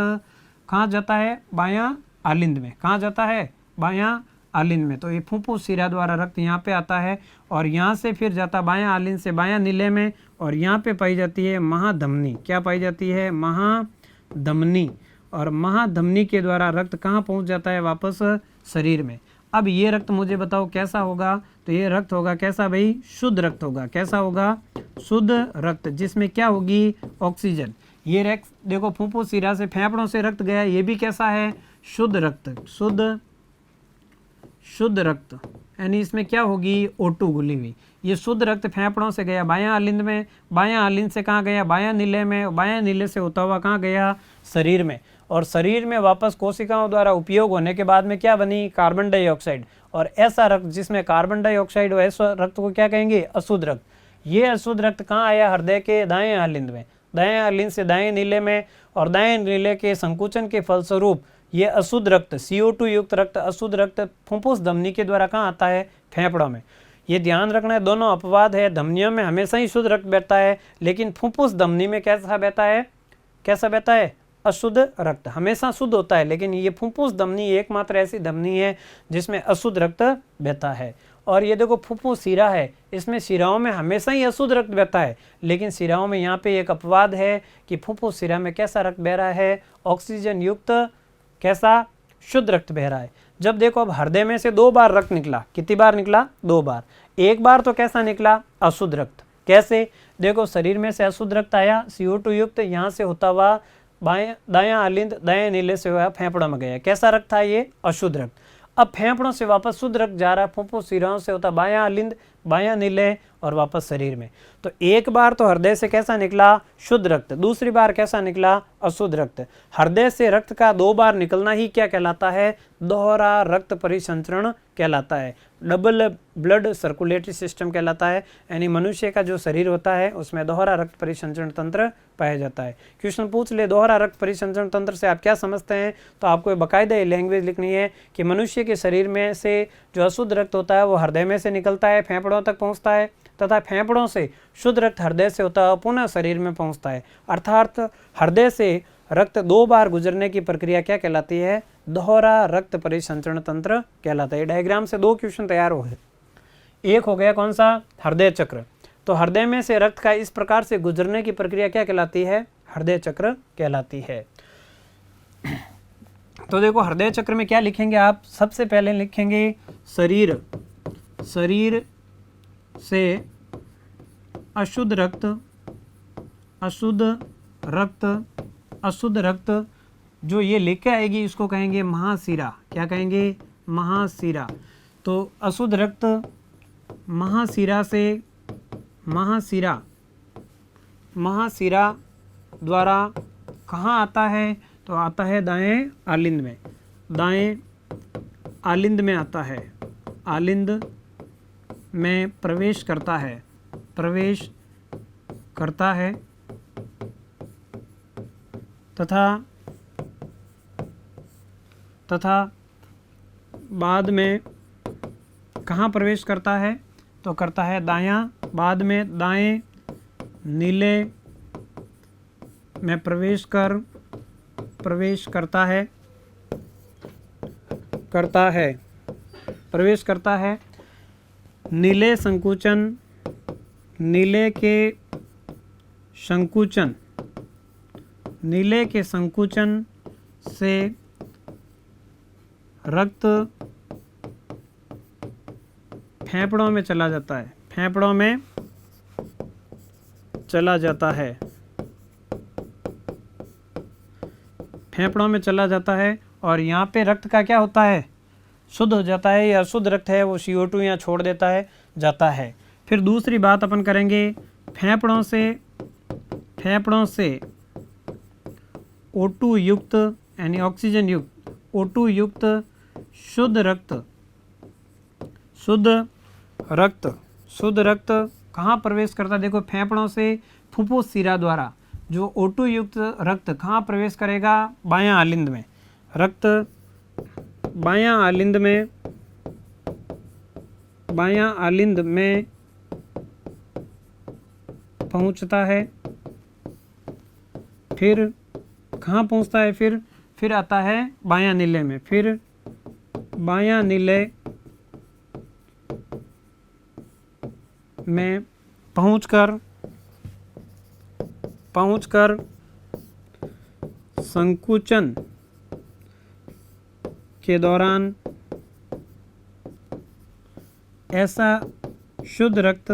कहाँ जाता है, बायां आलिंद में। कहाँ जाता है, बायां आलिंद में। तो ये फुफ्फुस शिरा द्वारा रक्त यहाँ पे आता है और यहाँ से फिर जाता बायां आलिंद से बायां नीले में, और यहाँ पे पाई जाती है महाधमनी। क्या पाई जाती है, महाधमनी। और महाधमनी के द्वारा रक्त कहाँ पहुँच जाता है, वापस शरीर में। अब ये रक्त मुझे बताओ कैसा होगा, तो ये रक्त होगा कैसा भाई, शुद्ध रक्त होगा। कैसा होगा, शुद्ध रक्त, जिसमें क्या होगी, ऑक्सीजन। ये रक्त देखो फुफ्फुस शिरा से फेफड़ों से रक्त गया, ये भी कैसा है, शुद्ध रक्त, शुद्ध रक्त, यानी इसमें क्या होगी, O2 घुली हुई। ये शुद्ध रक्त फेफड़ों से गया बायां आलिंद में, बायां आलिंद से कहाँ गया, बायां नीले में, बायां नीले से होता हुआ कहाँ गया, शरीर में। और शरीर में वापस कोशिकाओं द्वारा उपयोग होने के बाद में क्या बनी, कार्बन डाइऑक्साइड। और ऐसा रक्त जिसमें कार्बन डाइऑक्साइड हो, ऐसा रक्त को क्या कहेंगे, अशुद्ध रक्त। ये अशुद्ध रक्त कहाँ आया, हृदय के दाएं आलिंद में, दाएं आलिंद से दाएं नीले में, और दाएं नीले के संकुचन के फलस्वरूप ये अशुद्ध रक्त, CO2 युक्त रक्त, अशुद्ध रक्त फुफ्फुस धमनी के द्वारा कहाँ आता है, फेफड़ों में। ये ध्यान रखना है, दोनों अपवाद है। धमनियों में हमेशा ही शुद्ध रक्त बहता है, लेकिन फुफ्फुस धमनी में कैसा बहता है, कैसा बहता है, अशुद्ध रक्त। हमेशा शुद्ध होता है, लेकिन ये फुफ्फुस धमनी एकमात्र ऐसी धमनी है जिसमें अशुद्ध रक्त बहता है। और ये देखो फुफ्फुस शिरा है, इसमें शिराओं में हमेशा ही अशुद्ध रक्त बहता है, लेकिन शिराओं में यहाँ पे एक अपवाद है कि फुफ्फुस शिरा में कैसा रक्त बह रहा है, ऑक्सीजन युक्त, कैसा, शुद्ध रक्त बह रहा है। जब देखो अब हृदय में से 2 बार रक्त निकला, कितनी बार निकला, 2 बार। एक बार तो कैसा निकला, अशुद्ध रक्त। कैसे, देखो शरीर में से अशुद्ध रक्त आया CO2 युक्त, यहाँ से होता हुआ दायां आलिंद, दायां नीले से हुआ फेफड़ों में गया। कैसा रक्त था ये, अशुद्ध रक्त। अब फेफड़ों से वापस शुद्ध रक्त जा रहा है, फुफ्फुस शिराओं से होता बायां आलिंद, बायां नीले, और वापस शरीर में। तो एक बार तो हृदय से कैसा निकला, शुद्ध रक्त, दूसरी बार कैसा निकला, अशुद्ध रक्त। हृदय से रक्त का 2 बार निकलना ही क्या कहलाता है, दोहरा रक्त परिसंचरण कहलाता है, डबल ब्लड सर्कुलेटरी सिस्टम कहलाता है। यानी मनुष्य का जो शरीर होता है उसमें दोहरा रक्त परिसंचरण तंत्र पाया जाता है। क्वेश्चन पूछ ले दोहरा रक्त परिसंचरण तंत्र से आप क्या समझते हैं, तो आपको बाकायदा लैंग्वेज लिखनी है कि मनुष्य के शरीर में से जो अशुद्ध रक्त होता है वो हृदय में से निकलता है, फेफड़ों तक पहुंचता है, तथा फेफड़ों से शुद्ध रक्त हृदय से होता है पुनः शरीर में पहुंचता है। अर्थात हृदय से रक्त 2 बार गुजरने की प्रक्रिया क्या कहलाती है, दोहरा रक्त परिसंचरण तंत्र कहलाता है। डायग्राम से 2 क्वेश्चन तैयार हो गए। एक हो गया कौन सा, हृदय चक्र। तो हृदय में से रक्त का इस प्रकार से गुजरने की प्रक्रिया क्या कहलाती है, हृदय चक्र कहलाती है। तो देखो हृदय चक्र में क्या लिखेंगे आप, सबसे पहले लिखेंगे शरीर, शरीर से अशुद्ध रक्त, अशुद्ध रक्त, अशुद्ध रक्त जो ये लेके आएगी इसको कहेंगे महाशिरा। क्या कहेंगे, महाशिरा। तो अशुद्ध रक्त महाशिरा से, महाशिरा, महाशिरा द्वारा कहाँ आता है, तो आता है दाएं आलिंद में, दाएं आलिंद में आता है, आलिंद में प्रवेश करता है, प्रवेश करता है, तथा बाद में कहाँ प्रवेश करता है, तो करता है दायां, बाद में दाएं नीले में प्रवेश करता है, प्रवेश करता है। नीले संकुचन, नीले के संकुचन, नीले के संकुचन से रक्त फेफड़ों में चला जाता है, फेफड़ों में चला जाता है, फेफड़ों में चला जाता है। और यहाँ पे रक्त का क्या होता है, शुद्ध हो जाता है, या अशुद्ध रक्त है वो CO2 यहाँ छोड़ देता है, जाता है। फिर दूसरी बात अपन करेंगे, फेफड़ों से O2 युक्त यानी ऑक्सीजन युक्त, O2 युक्त शुद्ध रक्त कहाँ प्रवेश करता है, देखो फेफड़ों से फुफ्फुस शिरा द्वारा जो O2 युक्त रक्त कहाँ प्रवेश करेगा, बायां आलिंद में। रक्त बायां आलिंद में पहुंचता है, फिर कहाँ पहुंचता है, फिर आता है बायां नीले में, फिर बायां नीले में पहुंचकर संकुचन के दौरान ऐसा शुद्ध रक्त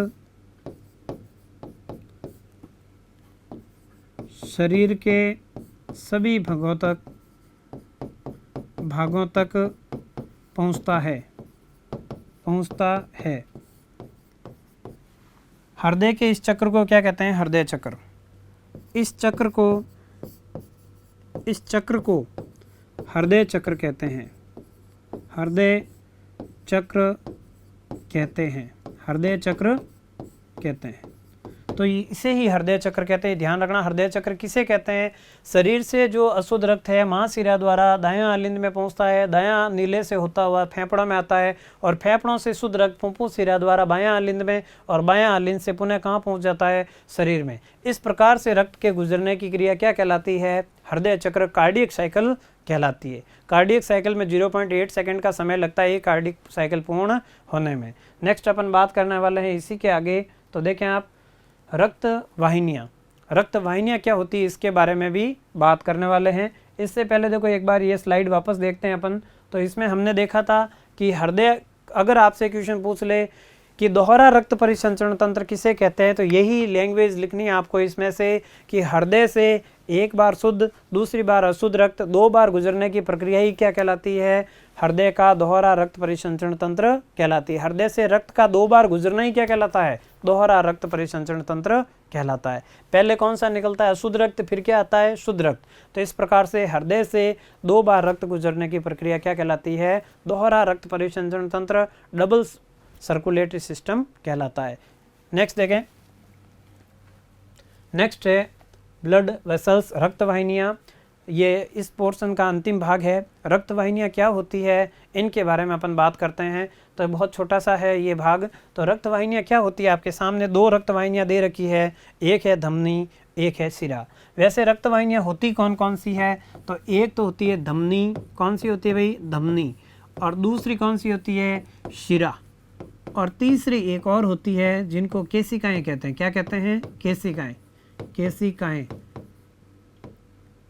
शरीर के सभी भागों तक पहुंचता है। हृदय के इस चक्र को क्या कहते हैं, हृदय चक्र। इस चक्र को हृदय चक्र कहते हैं, हृदय चक्र कहते हैं, हृदय चक्र कहते हैं। तो इसे ही हृदय चक्र कहते हैं। ध्यान रखना, हृदय चक्र किसे कहते हैं, शरीर से जो अशुद्ध रक्त है महाशिरा द्वारा दायां आलिंद में पहुंचता है, दायां नीले से होता हुआ फेफड़ों में आता है, और फेफड़ों से शुद्ध रक्त फुफ्फुस शिरा द्वारा बायां आलिंद में, और बायां आलिंद से पुनः कहाँ पहुंच जाता है, शरीर में। इस प्रकार से रक्त के गुजरने की क्रिया क्या कहलाती है, हृदय चक्र, कार्डियक साइकिल कहलाती है। कार्डियक साइकिल में 0.8 सेकंड का समय लगता है ये कार्डियक साइकिल पूर्ण होने में। नेक्स्ट अपन बात करने वाले हैं इसी के आगे। तो देखें आप, रक्त वाहिनियाँ, रक्त वाहिनियाँ क्या होती है इसके बारे में भी बात करने वाले हैं। इससे पहले देखो एक बार ये स्लाइड वापस देखते हैं अपन। तो इसमें हमने देखा था कि हृदय, अगर आपसे क्वेश्चन पूछ ले कि दोहरा रक्त परिसंचरण तंत्र किसे कहते हैं, तो यही लैंग्वेज लिखनी है आपको इसमें से कि हृदय से एक बार शुद्ध दूसरी बार अशुद्ध रक्त 2 बार गुजरने की प्रक्रिया ही क्या कहलाती है, हृदय का दोहरा रक्त परिसंचरण तंत्र कहलाती है। हृदय से रक्त का 2 बार गुजरना ही क्या कहलाता है, दोहरा रक्त परिसंचरण तंत्र कहलाता है। पहले कौन सा निकलता है? अशुद्ध रक्त, फिर क्या आता है? शुद्ध रक्त। तो इस प्रकार से हृदय से 2 बार रक्त गुजरने की प्रक्रिया क्या कहलाती है? दोहरा रक्त परिसंचरण तंत्र, डबल सर्कुलेटरी सिस्टम कहलाता है। नेक्स्ट देखें, नेक्स्ट है ब्लड वेसल्स, रक्त वाहिनियाँ। ये इस पोर्शन का अंतिम भाग है। रक्त वाहिनियाँ क्या होती है, इनके बारे में अपन बात करते हैं। तो बहुत छोटा सा है ये भाग। तो रक्त वाहिनियाँ क्या होती है? आपके सामने 2 रक्त वाहिनियाँ दे रखी है, एक है धमनी, एक है शिरा। वैसे रक्त वाहिनियाँ होती कौन कौन सी है? तो एक तो होती है धमनी, कौन सी होती है भाई? धमनी। और दूसरी कौन सी होती है? शिरा। और तीसरी एक और होती है जिनको केशिकाएँ कहते हैं। क्या कहते हैं? केशिकाएँ। केशिकाएँ,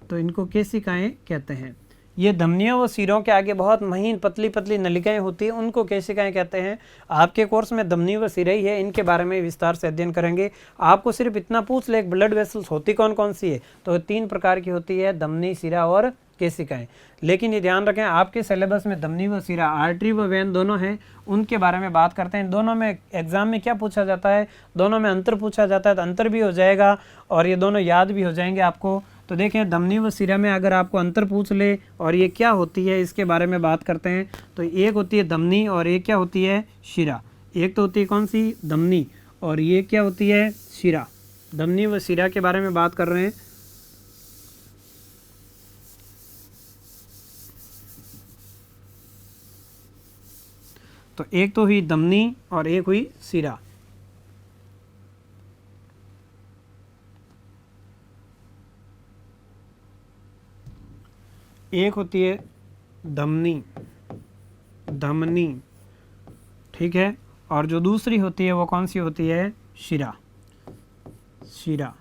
तो इनको केशिकाएँ कहते हैं। ये धमनियों व सिरों के आगे बहुत महीन पतली पतली नलिकाएं होती हैं, उनको केशिकाएं कहते हैं। आपके कोर्स में धमनी व सिरा ही है, इनके बारे में विस्तार से अध्ययन करेंगे। आपको सिर्फ इतना पूछ ले, ब्लड वेसल्स होती कौन कौन सी है? तो 3 प्रकार की होती है, धमनी, सिरा और केशिकाएं। लेकिन ये ध्यान रखें, आपके सिलेबस में धमनी व सिरा, आर्टरी व वेन दोनों हैं, उनके बारे में बात करते हैं। दोनों में एग्जाम में क्या पूछा जाता है? दोनों में अंतर पूछा जाता है, तो अंतर भी हो जाएगा और ये दोनों याद भी हो जाएंगे आपको। तो देखें, धमनी व सिरा में अगर आपको अंतर पूछ ले और ये क्या होती है, इसके बारे में बात करते हैं। तो एक होती है धमनी और एक क्या होती है? शिरा। एक तो होती है कौन सी? धमनी, और ये क्या होती है? शिरा। धमनी व शिरा के बारे में बात कर रहे हैं। तो एक तो हुई धमनी और एक हुई शिरा। एक होती है धमनी, धमनी, ठीक है। और जो दूसरी होती है वो कौन सी होती है? शिरा। शिरा,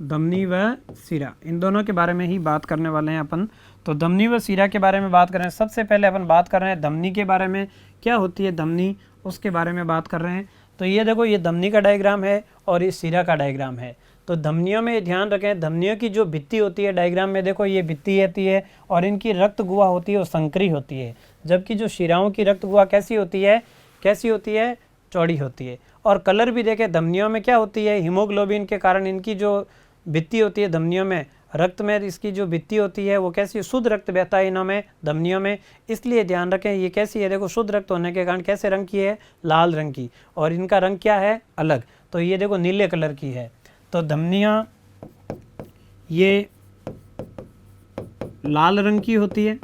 धमनी व शिरा, इन दोनों के बारे में ही बात करने वाले हैं अपन। तो धमनी व शिरा के बारे में बात कर रहे हैं। सबसे पहले अपन बात कर रहे हैं धमनी के बारे में। क्या होती है धमनी, उसके बारे में बात कर रहे हैं। तो ये देखो, ये धमनी का डायग्राम है और ये शिरा का डायग्राम है। तो धमनियों में ध्यान रखें, धमनियों की जो भित्ति होती है, डायग्राम में देखो ये भित्ति होती है और इनकी रक्त गुहा होती है वो संकरी होती है। जबकि जो शिराओं की रक्त गुहा कैसी होती है? कैसी होती है? चौड़ी होती है। और कलर भी देखें, धमनियों में क्या होती है? हीमोग्लोबिन के कारण इनकी जो भित्ति होती है धमनियों में, रक्त में इसकी जो भित्ति होती है वो कैसी? शुद्ध रक्त बहता है इनों में, धमनियों में। इसलिए ध्यान रखें ये कैसी है? देखो, शुद्ध रक्त होने के कारण कैसे रंग की है? लाल रंग की। और इनका रंग क्या है? अलग। तो ये देखो नीले कलर की है। तो धमनियाँ ये लाल रंग की होती है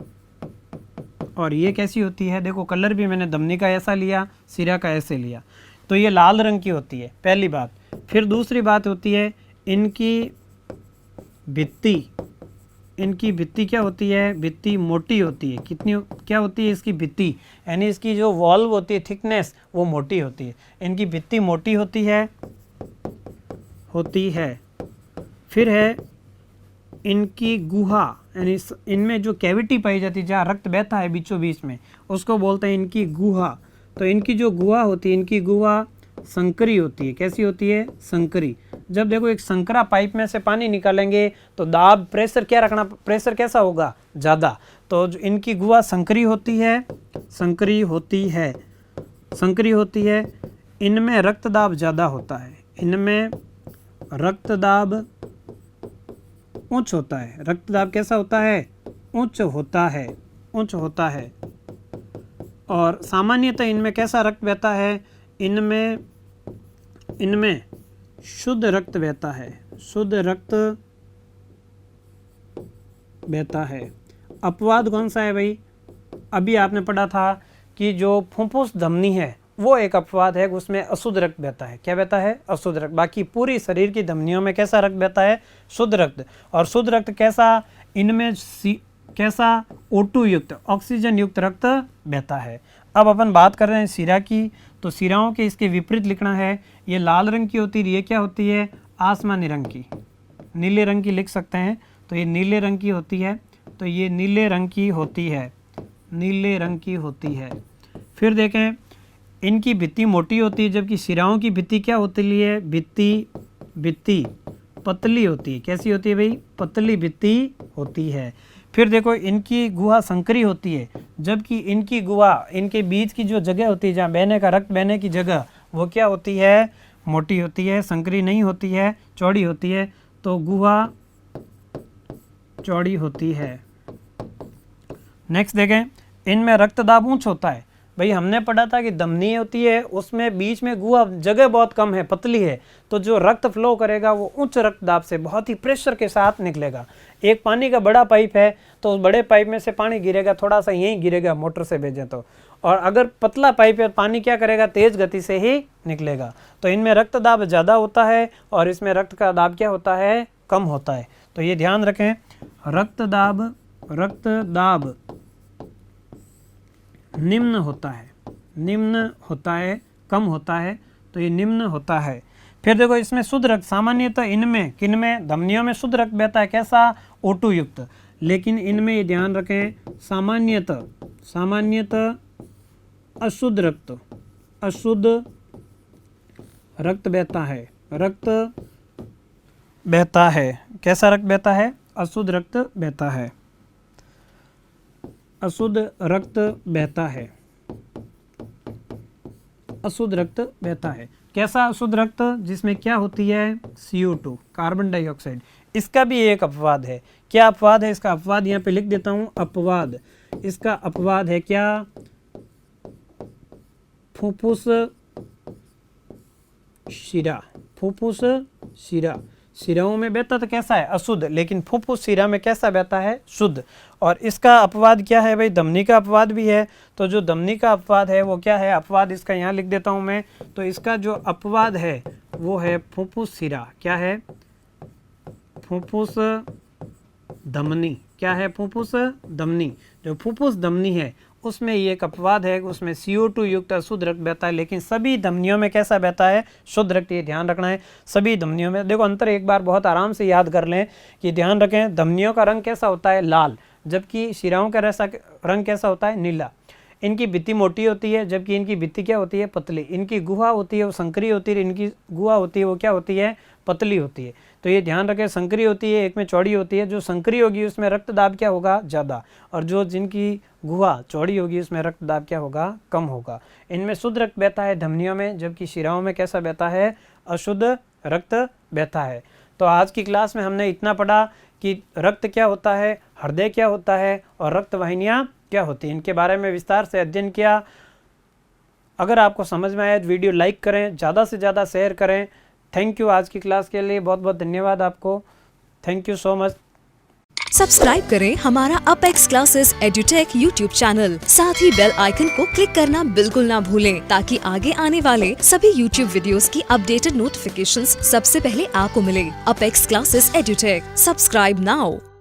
और ये कैसी होती है? देखो कलर भी मैंने धमनी का ऐसा लिया, सिरा का ऐसे लिया। तो ये लाल रंग की होती है, पहली बात। फिर दूसरी बात होती है इनकी भित्ति। इनकी भित्ति क्या होती है? भित्ति मोटी होती है। कितनी क्या होती है इसकी भित्ति? यानी इसकी जो वॉल्व होती है, थिकनेस, वो मोटी होती है। इनकी भित्ति मोटी होती है। फिर है इनकी गुहा, यानी इनमें जो कैविटी पाई जाती है जहाँ रक्त बहता है बीचों बीच में, उसको बोलते हैं इनकी गुहा। तो इनकी जो गुहा होती है, इनकी गुहा संकरी होती है। कैसी होती है? संकरी। जब देखो एक संकरा पाइप में से पानी निकालेंगे तो दाब, प्रेशर क्या रखना? प्रेशर कैसा होगा? ज़्यादा। तो इनकी गुहा संकरी होती है, संकरी होती है, संकरी होती है। इनमें रक्तदाब ज़्यादा होता है, इनमें रक्तदाब उच्च होता है। रक्तदाब कैसा होता है? उच्च होता है, उच्च होता है। और सामान्यतः इनमें कैसा रक्त बहता है? इनमें शुद्ध रक्त बहता है, शुद्ध रक्त बहता है। अपवाद कौन सा है भाई? अभी आपने पढ़ा था कि जो फुफ्फुस धमनी है वो एक अपवाद है, उसमें अशुद्ध रक्त बहता है। क्या बहता है? अशुद्ध रक्त। बाकी पूरी शरीर की धमनियों में कैसा रक्त बहता है? शुद्ध रक्त। और शुद्ध रक्त कैसा? इनमें कैसा? O2 युक्त, ऑक्सीजन युक्त रक्त बहता है। अब अपन बात कर रहे हैं शिरा की। तो शिराओं के इसके विपरीत लिखना है। ये लाल रंग की होती है, ये क्या होती है? आसमानी रंग की, नीले रंग की लिख सकते हैं। तो ये नीले रंग की होती है, तो ये नीले रंग की होती है, नीले रंग की होती है। फिर देखें, इनकी भित्ति मोटी होती है, जबकि शिराओं की भित्ति क्या होती है? भित्ति पतली होती है। कैसी होती है भाई? पतली भित्ति होती है। फिर देखो इनकी गुहा संकरी होती है, जबकि इनकी गुहा, इनके बीच की जो जगह होती है जहाँ बहने का, रक्त बहने की जगह, वो क्या होती है? मोटी होती है, संकरी नहीं होती है, चौड़ी होती है। तो गुहा चौड़ी होती है। नेक्स्ट देखें, इनमें रक्त दाब उच्च होता है। भाई हमने पढ़ा था कि धमनी होती है, उसमें बीच में गुहा जगह बहुत कम है, पतली है, तो जो रक्त फ्लो करेगा वो उच्च रक्तदाब से बहुत ही प्रेशर के साथ निकलेगा। एक पानी का बड़ा पाइप है तो उस बड़े पाइप में से पानी गिरेगा, थोड़ा सा यहीं गिरेगा मोटर से भेजें तो, और अगर पतला पाइप है पानी क्या करेगा, तेज गति से ही निकलेगा। तो इनमें रक्त दाब ज़्यादा होता है और इसमें रक्त का दाब क्या होता है, कम होता है। तो ये ध्यान रखें, रक्त दाब निम्न होता है, कम होता है, तो ये निम्न होता है। फिर देखो इसमें शुद्ध रक्त, सामान्यतः इनमें किनमें, धमनियों में शुद्ध रक्त बहता है, कैसा, O2 युक्त। लेकिन इनमें ये ध्यान रखें, सामान्यतः अशुद्ध रक्त बहता है। कैसा रक्त बहता है, अशुद्ध रक्त बहता है, अशुद्ध रक्त बहता है। कैसा अशुद्ध रक्त, जिसमें क्या होती है, CO2, कार्बन डाइऑक्साइड। इसका भी एक अपवाद है। क्या अपवाद है, इसका अपवाद यहाँ पे लिख देता हूँ, अपवाद। इसका अपवाद है क्या, फुफ्फुस शिरा। शिराओं में बहता तो कैसा है, अशुद्ध, लेकिन फुफ्फुस शिरा में कैसा बहता है, शुद्ध। और इसका अपवाद क्या है भाई, धमनी का अपवाद भी है। तो जो धमनी का अपवाद है वो क्या है, अपवाद इसका यहाँ लिख देता हूँ मैं। तो इसका जो अपवाद है वो है फुफ्फुस शिरा। क्या है, फुफ्फुस धमनी। क्या है, फुफ्फुस धमनी। जो फुफ्फुस धमनी है उसमें ये एक अपवाद है, उसमें CO2 युक्त अशुद्ध रक्त बहता है, लेकिन सभी धमनियों में कैसा बहता है, शुद्ध रक्त। ये ध्यान रखना है, सभी धमनियों में। देखो अंतर एक बार बहुत आराम से याद कर लें कि ध्यान रखें, धमनियों का रंग कैसा होता है, लाल, जबकि शिराओं का रंग कैसा होता है, नीला। इनकी भित्ति मोटी होती है जबकि इनकी भित्ति क्या होती है, पतली। इनकी गुहा होती है वो संकरी होती है, इनकी गुहा होती है वो क्या होती है, पतली होती है। तो ये ध्यान रखें, संकरी होती है, एक में चौड़ी होती है। जो संकरी होगी उसमें रक्त दाब क्या होगा, ज़्यादा, और जो जिनकी गुहा चौड़ी होगी उसमें रक्त दाब क्या होगा, कम होगा। इनमें शुद्ध रक्त बहता है धमनियों में, जबकि शिराओं में कैसा बहता है, अशुद्ध रक्त बहता है। तो आज की क्लास में हमने इतना पढ़ा कि रक्त क्या होता है, हृदय क्या होता है और रक्त वाहिनियाँ क्या होती हैं, इनके बारे में विस्तार से अध्ययन किया। अगर आपको समझ में आया तो वीडियो लाइक करें, ज़्यादा से ज़्यादा शेयर करें। थैंक यू, आज की क्लास के लिए बहुत बहुत धन्यवाद आपको। Thank you so much. Subscribe करें हमारा apex classes edutech YouTube channel, साथ ही बेल आइकन को क्लिक करना बिल्कुल ना भूलें, ताकि आगे आने वाले सभी यूट्यूब वीडियोस की अपडेटेड नोटिफिकेशंस सबसे पहले आपको मिले। Apex classes edutech, subscribe now.